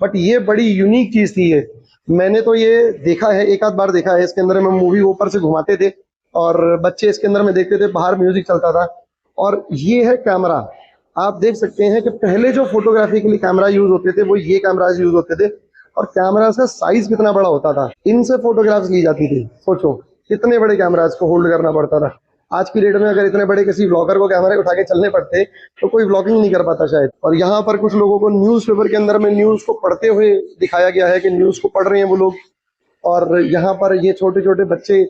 बट ये बड़ी यूनिक चीज थी ये, मैंने तो ये देखा है, एक आध बार देखा है। इसके अंदर में मूवी ऊपर से घुमाते थे और बच्चे इसके अंदर में देखते थे, बाहर म्यूजिक चलता था। और ये है कैमरा, आप देख सकते हैं कि पहले जो फोटोग्राफी के लिए कैमरा यूज होते थे वो ये कैमराज यूज होते थे, और कैमरा का साइज कितना बड़ा होता था, इनसे फोटोग्राफ्स ली जाती थी। सोचो कितने बड़े कैमराज को होल्ड करना पड़ता था। आज की डेट में अगर इतने बड़े किसी ब्लॉगर को कैमरे उठा के चलने पड़ते तो कोई ब्लॉगिंग नहीं कर पाता शायद। और यहाँ पर कुछ लोगों को न्यूज़पेपर के अंदर में न्यूज़ को पढ़ते हुए दिखाया गया है कि न्यूज़ को पढ़ रहे हैं वो लोग। और यहाँ पर ये छोटे छोटे बच्चे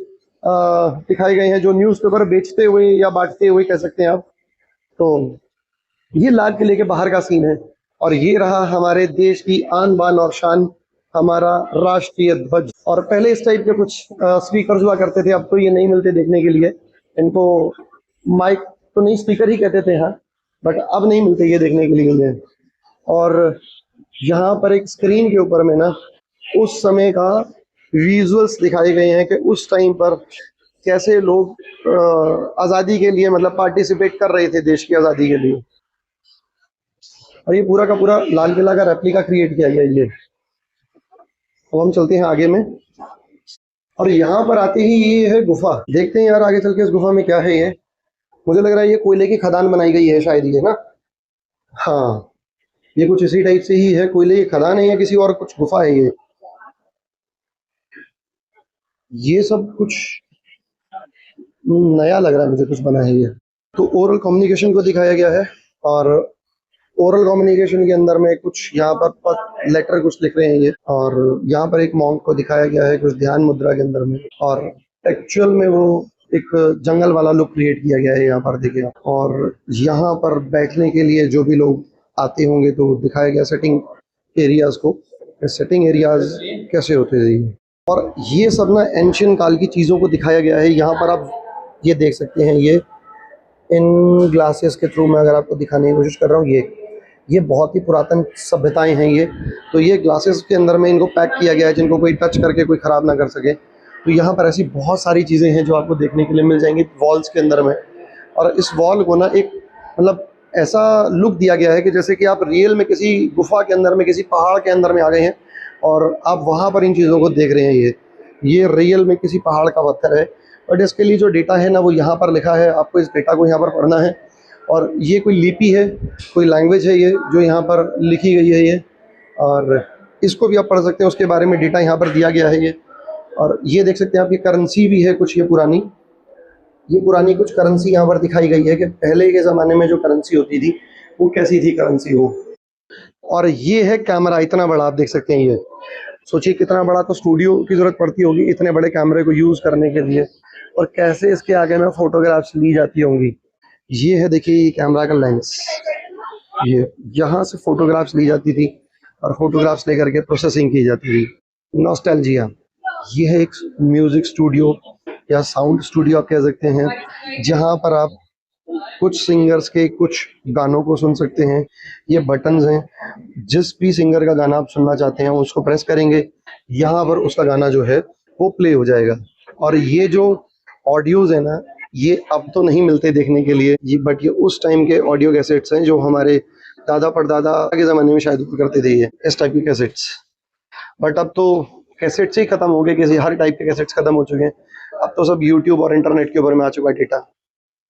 दिखाए गए हैं जो न्यूज़पेपर बेचते हुए या बांटते हुए कह सकते हैं आप। तो ये लाल किले के बाहर का सीन है, और ये रहा हमारे देश की आन बान और शान, हमारा राष्ट्रीय ध्वज। और पहले इस टाइप के कुछ स्पीकर हुआ करते थे, अब तो ये नहीं मिलते देखने के लिए। इनको माइक तो नहीं, स्पीकर ही कहते थे हाँ, बट अब नहीं मिलते ये देखने के लिए। और यहाँ पर एक स्क्रीन के ऊपर में ना उस समय का विजुअल्स दिखाए गए हैं कि उस टाइम पर कैसे लोग आज़ादी के लिए मतलब पार्टिसिपेट कर रहे थे देश की आज़ादी के लिए। और ये पूरा का पूरा लाल किला का रेप्लिका क्रिएट किया गया ये। अब हम चलते हैं आगे में, और यहाँ पर आते ही ये है गुफा। देखते हैं यार आगे चल के इस गुफा में क्या है ये। मुझे लग रहा है ये कोयले की खदान बनाई गई है शायद ये ना। हाँ, ये कुछ इसी टाइप से ही है, कोयले की खदान है या किसी और कुछ गुफा है ये सब कुछ नया लग रहा है मुझे, कुछ बना है ये। तो ओरल कम्युनिकेशन को दिखाया गया है, और ओरल कम्युनिकेशन के अंदर में कुछ यहाँ पर लेटर कुछ लिख रहे हैं ये। और यहाँ पर एक मॉन्क को दिखाया गया है कुछ ध्यान मुद्रा के अंदर में, और एक्चुअल में वो एक जंगल वाला लुक क्रिएट किया गया है यहाँ पर देखिए। और यहाँ पर बैठने के लिए जो भी लोग आते होंगे तो दिखाया गया सेटिंग एरियाज को, सेटिंग एरियाज कैसे होते थे। और ये सब ना एंशियंट काल की चीज़ों को दिखाया गया है। यहाँ पर आप ये देख सकते हैं, ये इन ग्लासेस के थ्रू मैं अगर आपको दिखाने की कोशिश कर रहा हूँ, ये बहुत ही पुरातन सभ्यताएं हैं ये। तो ये ग्लासेस के अंदर में इनको पैक किया गया है, जिनको कोई टच करके कोई ख़राब ना कर सके। तो यहाँ पर ऐसी बहुत सारी चीज़ें हैं जो आपको देखने के लिए मिल जाएंगी वॉल्स के अंदर में। और इस वॉल को ना एक मतलब ऐसा लुक दिया गया है कि जैसे कि आप रियल में किसी गुफा के अंदर में, किसी पहाड़ के अंदर में आ गए हैं और आप वहाँ पर इन चीज़ों को देख रहे हैं। ये रियल में किसी पहाड़ का पत्थर है। बट इसके लिए जो डेटा है ना वो यहाँ पर लिखा है, आपको इस डेटा को यहाँ पर पढ़ना है। और ये कोई लिपि है, कोई लैंग्वेज है ये जो यहाँ पर लिखी गई है ये, और इसको भी आप पढ़ सकते हैं। उसके बारे में डेटा यहाँ पर दिया गया है ये। और ये देख सकते हैं आप, ये करेंसी भी है कुछ, ये पुरानी कुछ करेंसी यहाँ पर दिखाई गई है कि पहले के ज़माने में जो करेंसी होती थी वो कैसी थी करेंसी हो। और ये है कैमरा, इतना बड़ा आप देख सकते हैं। ये सोचिए कितना बड़ा तो स्टूडियो की ज़रूरत पड़ती होगी इतने बड़े कैमरे को यूज़ करने के लिए, और कैसे इसके आगे में फ़ोटोग्राफ्स ली जाती होंगी। ये है देखिए कैमरा का लेंस, ये यहाँ से फ़ोटोग्राफ्स ली जाती थी और फ़ोटोग्राफ्स लेकर के प्रोसेसिंग की जाती थी। नॉस्टैल्जिया, ये है एक म्यूज़िक स्टूडियो या साउंड स्टूडियो आप कह सकते हैं, जहाँ पर आप कुछ सिंगर्स के कुछ गानों को सुन सकते हैं। ये बटन्स हैं, जिस भी सिंगर का गाना आप सुनना चाहते हैं उसको प्रेस करेंगे, यहाँ पर उसका गाना जो है वो प्ले हो जाएगा। और ये जो ऑडियोज़ है ना, ये अब तो नहीं मिलते देखने के लिए ये, बट ये उस टाइम के ऑडियो कैसेट्स हैं जो हमारे दादा परदादा के ज़माने में शायद हुआ करते थे, ये इस टाइप की कैसेट्स। बट अब तो कैसेट्स ही ख़त्म हो गए, किसी हर टाइप के कैसेट्स ख़त्म हो चुके हैं। अब तो सब यूट्यूब और इंटरनेट के ऊपर में आ चुका है डेटा।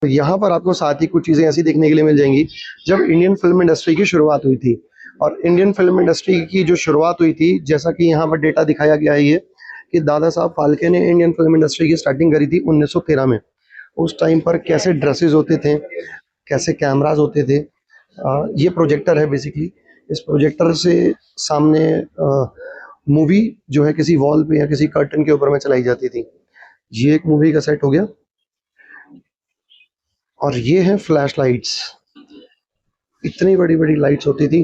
तो यहाँ पर आपको साथ ही कुछ चीज़ें ऐसी देखने के लिए मिल जाएंगी जब इंडियन फिल्म इंडस्ट्री की शुरुआत हुई थी। और इंडियन फिल्म इंडस्ट्री की जो शुरुआत हुई थी, जैसा कि यहाँ पर डेटा दिखाया गया है ये, कि दादा साहब फाल्के ने इंडियन फिल्म इंडस्ट्री की स्टार्टिंग करी थी 1913 में। उस टाइम पर कैसे ड्रेसेस होते थे, कैसे कैमराज होते थे। ये प्रोजेक्टर है बेसिकली, इस प्रोजेक्टर से सामने मूवी जो है किसी वॉल पे या किसी कर्टन के ऊपर में चलाई जाती थी। ये एक मूवी का सेट हो गया। और ये है फ्लैश लाइट्स, इतनी बड़ी बड़ी लाइट्स होती थी।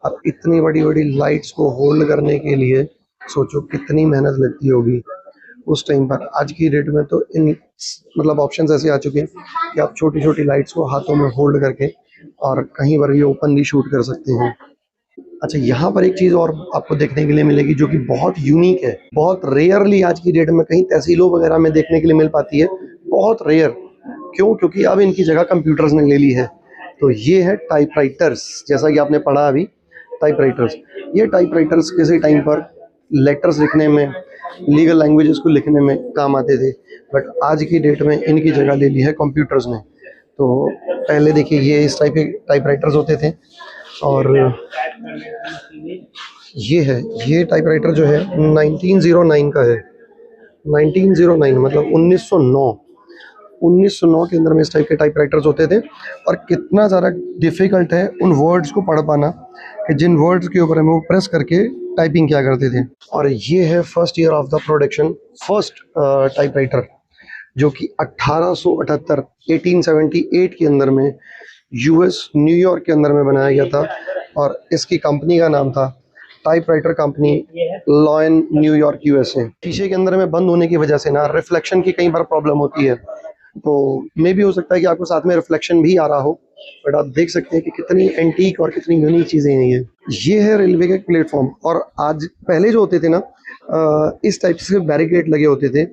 अब इतनी बड़ी बड़ी लाइट्स को होल्ड करने के लिए सोचो कितनी मेहनत लगती होगी उस टाइम पर। आज की डेट में तो इन मतलब ऑप्शंस ऐसे आ चुके हैं कि आप छोटी छोटी लाइट्स को हाथों में होल्ड करके और कहीं पर भी ओपनली शूट कर सकते हैं। अच्छा, यहाँ पर एक चीज़ और आपको देखने के लिए मिलेगी जो कि बहुत यूनिक है, बहुत रेयरली आज की डेट में कहीं तहसीलों वगैरह में देखने के लिए मिल पाती है, बहुत रेयर। क्यों? क्योंकि अब इनकी जगह कंप्यूटर्स ने ले ली है। तो ये है टाइपराइटर्स, जैसा कि आपने पढ़ा अभी टाइपराइटर्स। ये टाइपराइटर्स किसी टाइम पर लेटर्स लिखने में, लीगल लैंग्वेजेस को लिखने में काम आते थे, बट आज की डेट में इनकी जगह ले ली है कंप्यूटर्स ने। तो पहले देखिए ये इस टाइप के टाइपराइटर्स होते थे। और ये टाइपराइटर जो है 1909 का है। 1909 मतलब 1909 के अंदर में इस टाइप के टाइपराइटर्स होते थे। और कितना ज़्यादा डिफ़िकल्ट है उन वर्ड्स को पढ़ पाना कि जिन वर्ड्स के ऊपर हम वो प्रेस करके टाइपिंग किया करते थे। और ये है first year of the production, first typewriter, जो कि 1878 1878 के अंदर में यूएस न्यूयॉर्क के अंदर में बनाया गया था। और इसकी कंपनी का नाम था typewriter company, lion, New York, USA. शीशे के अंदर में बंद होने की वजह से ना रिफ्लेक्शन की कई बार प्रॉब्लम होती है, तो मे भी हो सकता है कि आपको साथ में रिफ्लेक्शन भी आ रहा हो, बट आप देख सकते हैं कि कितनी एंटीक और कितनी यूनिक चीज़ें हैं ये है रेलवे के प्लेटफॉर्म। और आज पहले जो होते थे ना, इस टाइप से बैरिकेड लगे होते थे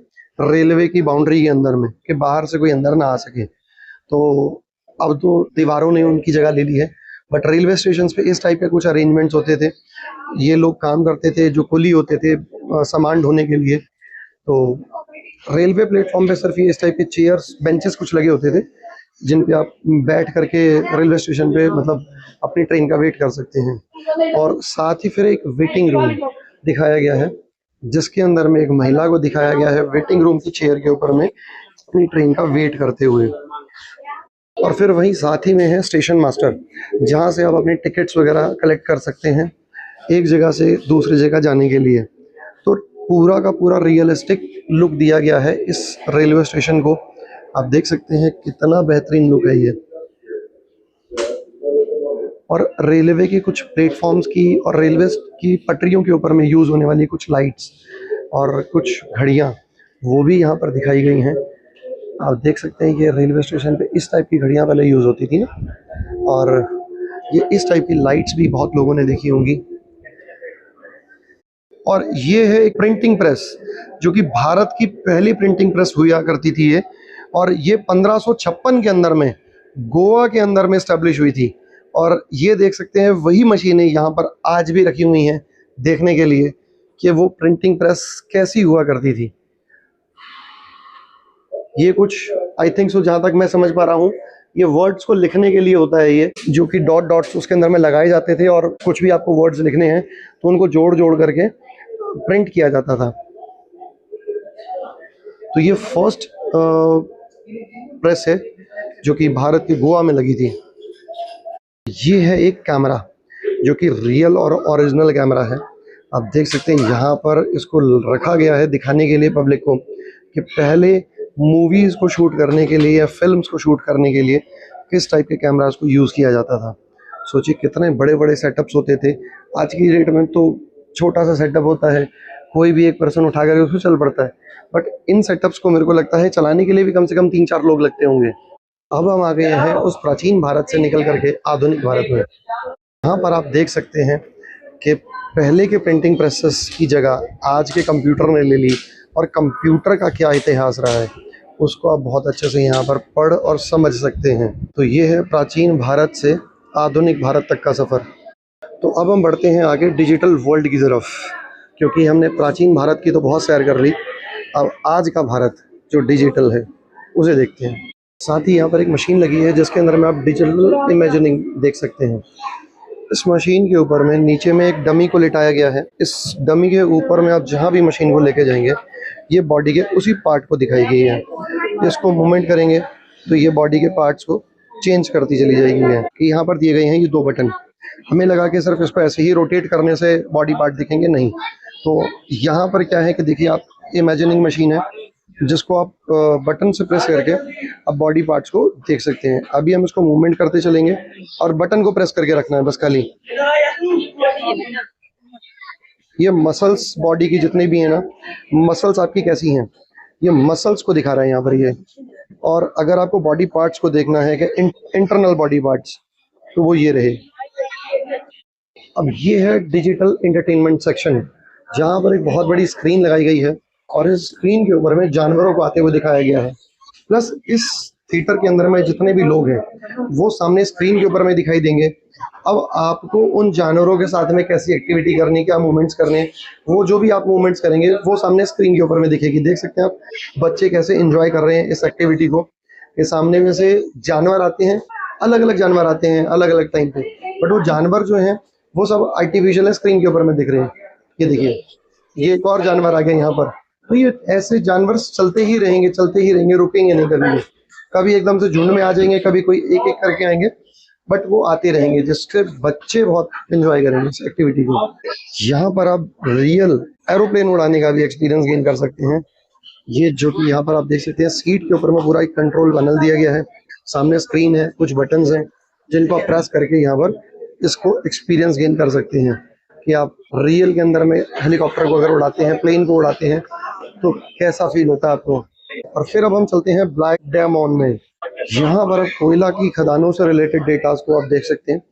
रेलवे की बाउंड्री के अंदर में कि बाहर से कोई अंदर ना आ सके। तो अब तो दीवारों ने उनकी जगह ले ली है, बट रेलवे स्टेशन पे इस टाइप के कुछ अरेंजमेंट्स होते थे। ये लोग काम करते थे, जो कुली होते थे सामान ढोने के लिए। तो रेलवे प्लेटफॉर्म पे सिर्फ ये इस टाइप के चेयर्स, बेंचेस कुछ लगे होते थे जिन पे आप बैठ करके रेलवे स्टेशन पे मतलब अपनी ट्रेन का वेट कर सकते हैं। और साथ ही फिर एक वेटिंग रूम दिखाया गया है, जिसके अंदर में एक महिला को दिखाया गया है वेटिंग रूम की चेयर के ऊपर में अपनी ट्रेन का वेट करते हुए। और फिर वहीं साथ ही में है स्टेशन मास्टर, जहाँ से आप अपने टिकट्स वगैरह कलेक्ट कर सकते हैं एक जगह से दूसरी जगह जाने के लिए। तो पूरा का पूरा रियलिस्टिक लुक दिया गया है इस रेलवे स्टेशन को। आप देख सकते हैं कितना बेहतरीन लुक है ये। और रेलवे की कुछ प्लेटफॉर्म्स की और रेलवे की पटरियों के ऊपर में यूज़ होने वाली कुछ लाइट्स और कुछ घड़ियाँ, वो भी यहाँ पर दिखाई गई हैं। आप देख सकते हैं कि रेलवे स्टेशन पे इस टाइप की घड़ियाँ पहले यूज़ होती थी ना। और ये इस टाइप की लाइट्स भी बहुत लोगों ने देखी होंगी। और ये है एक प्रिंटिंग प्रेस, जो कि भारत की पहली प्रिंटिंग प्रेस हुआ करती थी ये, और ये 1556 के अंदर में गोवा के अंदर में स्टैब्लिश हुई थी। और ये देख सकते हैं वही मशीनें यहाँ पर आज भी रखी हुई हैं देखने के लिए कि वो प्रिंटिंग प्रेस कैसी हुआ करती थी। ये कुछ आई थिंक सो, जहाँ तक मैं समझ पा रहा हूँ, ये वर्ड्स को लिखने के लिए होता है ये, जो कि डॉट डॉट्स उसके अंदर में लगाए जाते थे, और कुछ भी आपको वर्ड्स लिखने हैं तो उनको जोड़ जोड़ करके प्रिंट किया जाता था। तो ये फर्स्ट प्रेस है जो कि भारत के गोवा में लगी थी। ये है एक कैमरा जो कि रियल और ओरिजिनल कैमरा है। आप देख सकते हैं यहाँ पर इसको रखा गया है दिखाने के लिए पब्लिक को कि पहले मूवीज़ को शूट करने के लिए या फिल्म्स को शूट करने के लिए किस टाइप के कैमरास को यूज़ किया जाता था। सोचिए कितने बड़े बड़े सेटअप्स होते थे। आज की डेट में तो छोटा सा सेटअप होता है, कोई भी एक पर्सन उठा करके उसको चल पड़ता है, बट इन सेटअप्स को मेरे को लगता है चलाने के लिए भी कम से कम 3-4 लोग लगते होंगे। अब हम आ गए हैं उस प्राचीन भारत से निकल करके आधुनिक भारत में। यहाँ पर आप देख सकते हैं कि पहले के प्रिंटिंग प्रेसेस की जगह आज के कंप्यूटर ने ले ली, और कंप्यूटर का क्या इतिहास रहा है उसको आप बहुत अच्छे से यहाँ पर पढ़ और समझ सकते हैं। तो ये है प्राचीन भारत से आधुनिक भारत तक का सफ़र। तो अब हम बढ़ते हैं आगे डिजिटल वर्ल्ड की तरफ, क्योंकि हमने प्राचीन भारत की तो बहुत सैर कर ली, अब आज का भारत जो डिजिटल है उसे देखते हैं। साथ ही यहाँ पर एक मशीन लगी है जिसके अंदर में आप डिजिटल इमेजिनिंग देख सकते हैं। इस मशीन के ऊपर में नीचे में एक डमी को लिटाया गया है। इस डमी के ऊपर में आप जहाँ भी मशीन को लेके जाएंगे ये बॉडी के उसी पार्ट को दिखाई गई है। इसको मूवमेंट करेंगे तो ये बॉडी के पार्ट्स को चेंज करती चली जाएगी है कि यहाँ पर दिए गए हैं ये 2 बटन। हमें लगा कि सिर्फ इसको ऐसे ही रोटेट करने से बॉडी पार्ट दिखेंगे, नहीं। तो यहाँ पर क्या है कि देखिए, आप इमेजिनिंग मशीन है जिसको आप बटन से प्रेस करके आप बॉडी पार्ट्स को देख सकते हैं। अभी हम इसको मूवमेंट करते चलेंगे और बटन को प्रेस करके रखना है बस खाली। ये मसल्स बॉडी की जितनी भी है ना, मसल्स आपकी कैसी हैं, ये मसल्स को दिखा रहा है यहाँ पर ये। और अगर आपको बॉडी पार्ट्स को देखना है कि इंटरनल बॉडी पार्ट्स, तो वो ये रहे। अब ये है डिजिटल एंटरटेनमेंट सेक्शन, जहाँ पर एक बहुत बड़ी स्क्रीन लगाई गई है और इस स्क्रीन के ऊपर में जानवरों को आते हुए दिखाया गया है। प्लस इस थिएटर के अंदर में जितने भी लोग हैं वो सामने स्क्रीन के ऊपर में दिखाई देंगे। अब आपको उन जानवरों के साथ में कैसी एक्टिविटी करनी, क्या मूवमेंट्स करने, वो जो भी आप मूवमेंट्स करेंगे वो सामने स्क्रीन के ऊपर में दिखेगी। देख सकते हैं आप बच्चे कैसे एंजॉय कर रहे हैं इस एक्टिविटी को। ये सामने में से जानवर आते हैं, अलग अलग जानवर आते हैं अलग अलग टाइम पे, बट वो जानवर जो हैं वो सब आर्टिफिशियल स्क्रीन के ऊपर में दिख रहे हैं। ये देखिए, ये एक और जानवर आ गया यहाँ पर। तो ये ऐसे जानवर चलते ही रहेंगे, रुकेंगे नहीं कभी। कभी एकदम से झुंड में आ जाएंगे, कभी कोई एक एक करके आएंगे, बट वो आते रहेंगे, जिससे बच्चे बहुत एंजॉय करेंगे इस एक्टिविटी को। यहाँ पर आप रियल एरोप्लेन उड़ाने का भी एक्सपीरियंस गेन कर सकते हैं। ये जो कि यहाँ पर आप देख सकते हैं, सीट के ऊपर में पूरा एक कंट्रोल पैनल दिया गया है, सामने स्क्रीन है, कुछ बटन्स हैं जिनको आप प्रेस करके यहाँ पर इसको एक्सपीरियंस गेन कर सकते हैं कि आप रियल के अंदर में हेलीकॉप्टर को अगर उड़ाते हैं, प्लेन को उड़ाते हैं, तो कैसा फील होता है आपको। और फिर अब हम चलते हैं ब्लैक डायमंड में। यहाँ पर कोयला की खदानों से रिलेटेड डेटास को आप देख सकते हैं।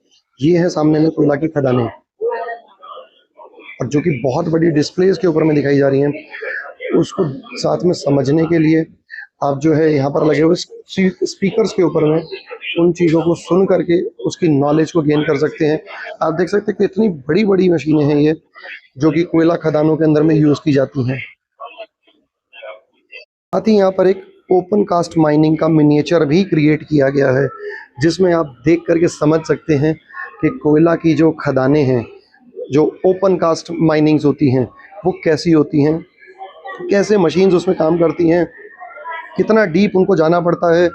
ये है सामने में कोयला की खदानें, और जो कि बहुत बड़ी डिस्प्लेस के ऊपर में दिखाई जा रही हैं। उसको साथ में समझने के लिए आप जो है यहाँ पर लगे हुए स्पीकर्स के ऊपर में उन चीज़ों को सुन करके उसकी नॉलेज को गेन कर सकते हैं। आप देख सकते हैं कि इतनी बड़ी बड़ी मशीनें हैं ये, जो कि कोयला खदानों के अंदर में यूज़ की जाती हैं। साथ ही यहाँ पर एक ओपन कास्ट माइनिंग का मिनिएचर भी क्रिएट किया गया है, जिसमें आप देख करके समझ सकते हैं कि कोयला की जो खदानें हैं, जो ओपन कास्ट माइनिंग्स होती हैं, वो कैसी होती हैं, कैसे मशीन्स उसमें काम करती हैं, कितना डीप उनको जाना पड़ता है,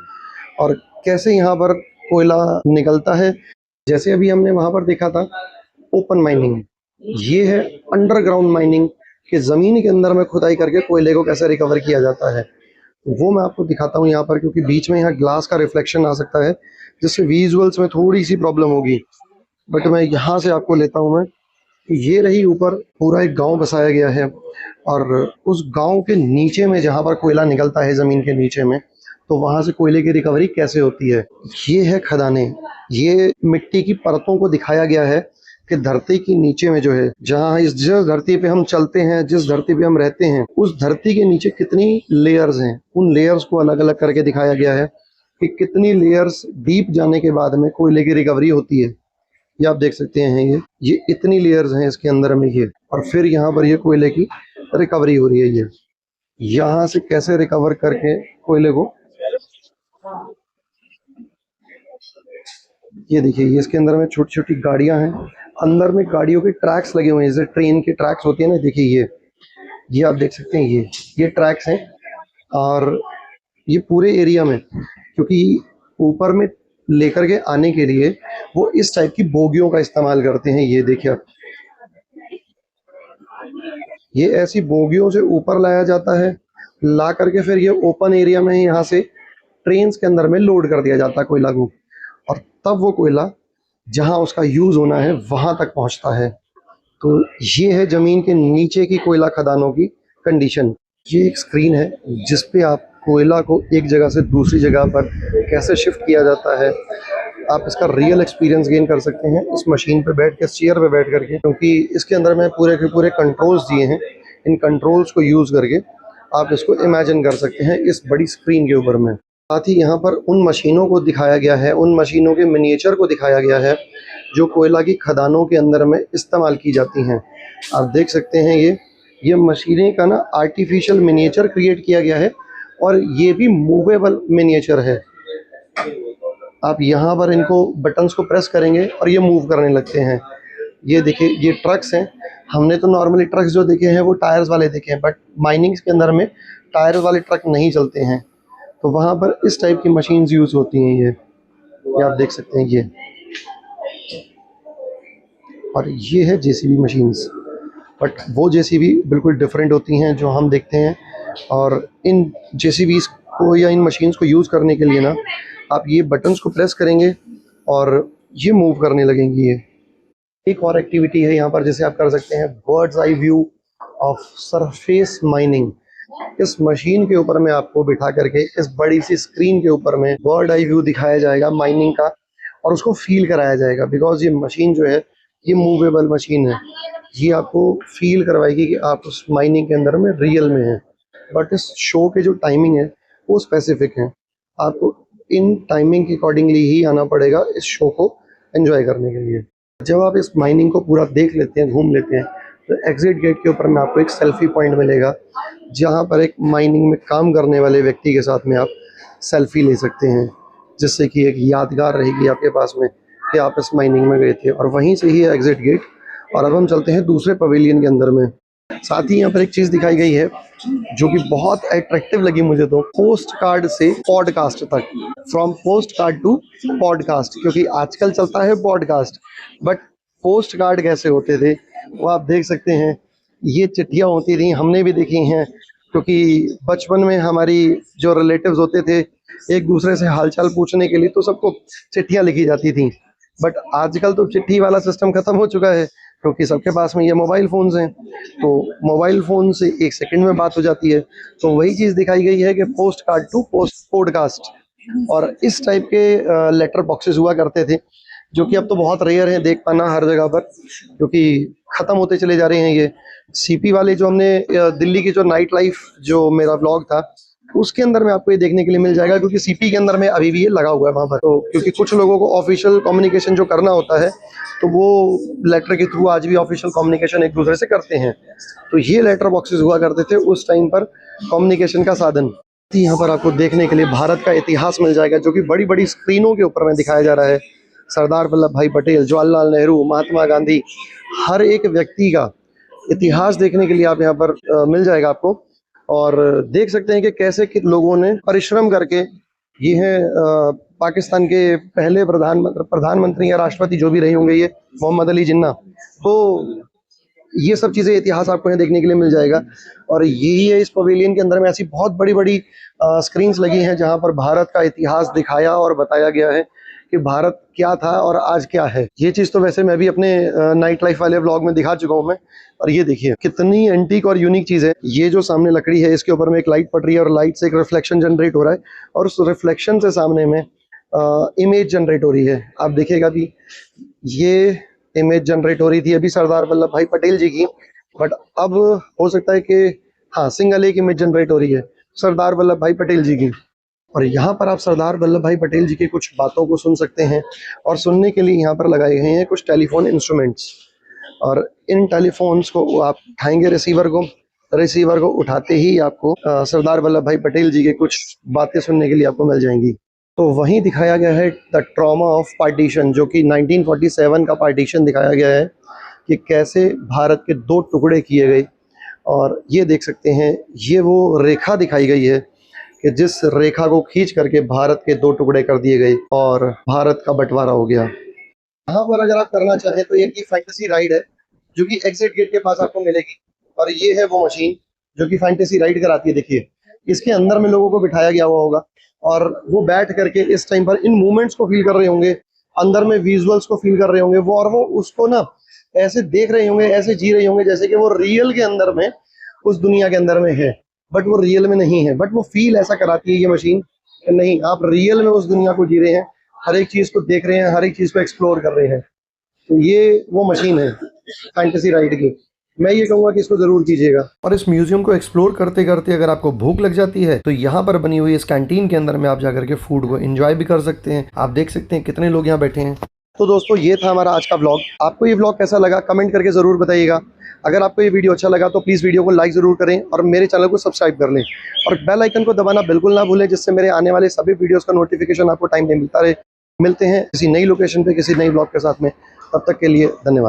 और कैसे यहाँ पर कोयला निकलता है। जैसे अभी हमने वहाँ पर देखा था ओपन माइनिंग, ये है अंडरग्राउंड माइनिंग, कि ज़मीन के अंदर में खुदाई करके कोयले को कैसे रिकवर किया जाता है। वो मैं आपको दिखाता हूँ यहाँ पर, क्योंकि बीच में यहाँ ग्लास का रिफ्लेक्शन आ सकता है, जिससे विजुअल्स में थोड़ी सी प्रॉब्लम होगी, बट मैं यहाँ से आपको लेता हूँ मैं। ये रही ऊपर पूरा एक गांव बसाया गया है, और उस गांव के नीचे में जहाँ पर कोयला निकलता है ज़मीन के नीचे में, तो वहाँ से कोयले की रिकवरी कैसे होती है। ये है खदानें, ये मिट्टी की परतों को दिखाया गया है कि धरती के नीचे में जो है, जहाँ जिस धरती पे हम चलते हैं, जिस धरती पे हम रहते हैं, उस धरती के नीचे कितनी लेयर्स हैं, उन लेयर्स को अलग अलग करके दिखाया गया है कि कितनी लेयर्स डीप जाने के बाद में कोयले की रिकवरी होती है। ये आप देख सकते हैं, ये इतनी लेयर्स हैं इसके अंदर में ये, और फिर यहाँ पर ये कोयले की रिकवरी हो रही है। ये यहाँ से कैसे रिकवर करके कोयले को, ये देखिए, ये इसके अंदर में छोटी छोटी गाड़ियां हैं, अंदर में गाड़ियों के ट्रैक्स लगे हुए हैं, जैसे ट्रेन के ट्रैक्स होते हैं ना। देखिए ये आप देख सकते हैं, ये ट्रैक्स हैं, और ये पूरे एरिया में, क्योंकि ऊपर में लेकर के आने के लिए वो इस टाइप की बोगियों का इस्तेमाल करते हैं। ये देखिए आप, ये ऐसी बोगियों से ऊपर लाया जाता है, ला करके फिर ये ओपन एरिया में यहाँ से ट्रेन के अंदर में लोड कर दिया जाता है कोयला को, और तब वो कोयला जहाँ उसका यूज़ होना है वहाँ तक पहुँचता है। तो ये है ज़मीन के नीचे की कोयला खदानों की कंडीशन। ये एक स्क्रीन है जिस पे आप कोयला को एक जगह से दूसरी जगह पर कैसे शिफ्ट किया जाता है, आप इसका रियल एक्सपीरियंस गेन कर सकते हैं इस मशीन पे बैठ के, इस चेयर पे बैठ करके, क्योंकि इसके अंदर में पूरे के पूरे कंट्रोल्स दिए हैं। इन कंट्रोल्स को यूज़ करके आप इसको इमेजिन कर सकते हैं इस बड़ी स्क्रीन के ऊपर में। साथ ही यहाँ पर उन मशीनों को दिखाया गया है, उन मशीनों के मिनिएचर को दिखाया गया है जो कोयला की खदानों के अंदर में इस्तेमाल की जाती हैं। आप देख सकते हैं ये मशीनें का ना आर्टिफिशियल मिनिएचर क्रिएट किया गया है, और ये भी मूवेबल मिनिएचर है। आप यहाँ पर इनको बटन्स को प्रेस करेंगे और ये मूव करने लगते हैं। ये देखिए, ये ट्रक्स हैं। हमने तो नॉर्मली ट्रक्स जो देखे हैं वो टायर्स वाले देखे हैं, बट माइनिंग्स के अंदर में टायर्स वाले ट्रक नहीं चलते हैं, तो वहाँ पर इस टाइप की मशीन्स यूज़ होती हैं। ये आप देख सकते हैं, ये और ये है जेसीबी मशीन्स, बट वो जेसीबी बिल्कुल डिफरेंट होती हैं जो हम देखते हैं। और इन जेसीबीज़ को या इन मशीन्स को यूज़ करने के लिए ना, आप ये बटन्स को प्रेस करेंगे और ये मूव करने लगेंगी। ये एक और एक्टिविटी है यहाँ पर जिसे आप कर सकते हैं, birds eye view of surface mining. इस मशीन के ऊपर में आपको बिठा करके इस बड़ी सी स्क्रीन के ऊपर में बर्ड आई व्यू दिखाया जाएगा माइनिंग का, और उसको फील कराया जाएगा, बिकॉज ये मशीन जो है ये मूवेबल मशीन है। ये आपको फील करवाएगी कि आप उस माइनिंग के अंदर में रियल में हैं। बट इस शो के जो टाइमिंग है वो स्पेसिफिक है, आपको इन टाइमिंग के अकॉर्डिंगली ही आना पड़ेगा इस शो को एंजॉय करने के लिए। जब आप इस माइनिंग को पूरा देख लेते हैं, घूम लेते हैं, तो एग्जिट गेट के ऊपर में आपको एक सेल्फी पॉइंट मिलेगा, जहाँ पर एक माइनिंग में काम करने वाले व्यक्ति के साथ में आप सेल्फी ले सकते हैं, जिससे कि एक यादगार रहेगी आपके पास में कि आप इस माइनिंग में गए थे। और वहीं से ही है एग्जिट गेट। और अब हम चलते हैं दूसरे पवेलियन के अंदर में। साथ ही यहाँ पर एक चीज़ दिखाई गई है जो कि बहुत अट्रैक्टिव लगी मुझे, तो पोस्ट कार्ड से पॉडकास्ट तक, from postcard to podcast, क्योंकि आजकल चलता है पॉडकास्ट, बट पोस्ट कार्ड कैसे होते थे वो आप देख सकते हैं। ये चिट्ठियाँ होती थी, हमने भी देखी हैं, क्योंकि बचपन में हमारी जो रिलेटिव्स होते थे एक दूसरे से हालचाल पूछने के लिए तो सबको चिट्ठियाँ लिखी जाती थी। बट आजकल तो चिट्ठी वाला सिस्टम खत्म हो चुका है, क्योंकि सबके पास में ये मोबाइल फ़ोन्स हैं, तो मोबाइल फ़ोन से एक सेकंड में बात हो जाती है। तो वही चीज़ दिखाई गई है कि पोस्ट कार्ड टू पॉडकास्ट। और इस टाइप के लेटर बॉक्सेस हुआ करते थे, जो कि अब तो बहुत रेयर हैं देख पाना हर जगह पर, क्योंकि ख़त्म होते चले जा रहे हैं। ये सीपी वाले जो हमने दिल्ली की जो नाइट लाइफ जो मेरा ब्लॉग था उसके अंदर में आपको ये देखने के लिए मिल जाएगा, क्योंकि सीपी के अंदर में अभी भी ये लगा हुआ है वहाँ पर। तो क्योंकि कुछ लोगों को ऑफिशियल कम्युनिकेशन जो करना होता है तो वो लेटर के थ्रू आज भी ऑफिशियल कम्युनिकेशन एक दूसरे से करते हैं। तो ये लेटर बॉक्सेस हुआ करते थे उस टाइम पर कम्युनिकेशन का साधन। यहाँ पर आपको देखने के लिए भारत का इतिहास मिल जाएगा, जो कि बड़ी बड़ी स्क्रीनों के ऊपर में दिखाया जा रहा है। सरदार वल्लभ भाई पटेल, जवाहरलाल नेहरू, महात्मा गांधी, हर एक व्यक्ति का इतिहास देखने के लिए आप यहाँ पर मिल जाएगा आपको। और देख सकते हैं कि कैसे कि लोगों ने परिश्रम करके, ये है पाकिस्तान के पहले प्रधानमंत्री या राष्ट्रपति जो भी रहे होंगे, ये मोहम्मद अली जिन्ना। तो ये सब चीज़ें इतिहास आपको यहाँ देखने के लिए मिल जाएगा। और यही है, इस पवेलियन के अंदर में ऐसी बहुत बड़ी बड़ी स्क्रीन्स लगी हैं जहाँ पर भारत का इतिहास दिखाया और बताया गया है कि भारत क्या था और आज क्या है। ये चीज़ तो वैसे मैं भी अपने नाइट लाइफ वाले व्लॉग में दिखा चुका हूँ मैं। और ये देखिए कितनी एंटीक और यूनिक चीज़ है। ये जो सामने लकड़ी है इसके ऊपर में एक लाइट पड़ रही है और लाइट से एक रिफ्लेक्शन जनरेट हो रहा है और उस रिफ्लेक्शन से सामने में इमेज जनरेट हो रही है। आप देखिएगा भी ये इमेज जनरेट हो रही थी अभी सरदार वल्लभ भाई पटेल जी की, बट अब हो सकता है कि हाँ सिंगल एक इमेज जनरेट हो रही है सरदार वल्लभ भाई पटेल जी की। और यहाँ पर आप सरदार वल्लभ भाई पटेल जी की कुछ बातों को सुन सकते हैं और सुनने के लिए यहाँ पर लगाए गए हैं कुछ टेलीफोन इंस्ट्रूमेंट्स। और इन टेलीफोन्स को आप उठाएंगे रिसीवर को उठाते ही आपको सरदार वल्लभ भाई पटेल जी के कुछ बातें सुनने के लिए आपको मिल जाएंगी। तो वहीं दिखाया गया है द ट्रॉमा ऑफ पार्टीशन, जो कि 1947 का पार्टीशन दिखाया गया है कि कैसे भारत के दो टुकड़े किए गए। और ये देख सकते हैं ये वो रेखा दिखाई गई है कि जिस रेखा को खींच करके भारत के दो टुकड़े कर दिए गए और भारत का बंटवारा हो गया। यहाँ पर अगर आप करना चाहें तो एक फैंटेसी राइड है जो कि एग्जिट गेट के पास आपको मिलेगी। और ये है वो मशीन जो कि फैंटेसी राइड कराती है। देखिए इसके अंदर में लोगों को बिठाया गया हुआ होगा और वो बैठ करके इस टाइम पर इन मूवमेंट्स को फील कर रहे होंगे, अंदर में विजुअल्स को फील कर रहे होंगे वो, और वो उसको ना ऐसे देख रहे होंगे, ऐसे जी रहे होंगे जैसे कि वो रियल के अंदर में उस दुनिया के अंदर में है, बट वो रियल में नहीं है। बट वो फील ऐसा कराती है ये मशीन कि नहीं आप रियल में उस दुनिया को जी रहे हैं, हर एक चीज़ को देख रहे हैं, हर एक चीज़ को एक्सप्लोर कर रहे हैं। तो ये वो मशीन है फैंटेसी राइड की। मैं ये कहूँगा कि इसको ज़रूर कीजिएगा। और इस म्यूजियम को एक्सप्लोर करते करते अगर आपको भूख लग जाती है तो यहाँ पर बनी हुई इस कैंटीन के अंदर में आप जाकर के फूड को एंजॉय भी कर सकते हैं। आप देख सकते हैं कितने लोग यहाँ बैठे हैं। तो दोस्तों ये था हमारा आज का व्लॉग। आपको ये व्लॉग कैसा लगा कमेंट करके ज़रूर बताइएगा। अगर आपको ये वीडियो अच्छा लगा तो प्लीज़ वीडियो को लाइक ज़रूर करें और मेरे चैनल को सब्सक्राइब कर लें और बेल आइकन को दबाना बिल्कुल ना भूलें, जिससे मेरे आने वाले सभी वीडियोज़ का नोटिफिकेशन आपको टाइम पे मिलता रहे। मिलते हैं किसी नई लोकेशन पे किसी नई व्लॉग के साथ में, तब तक के लिए धन्यवाद।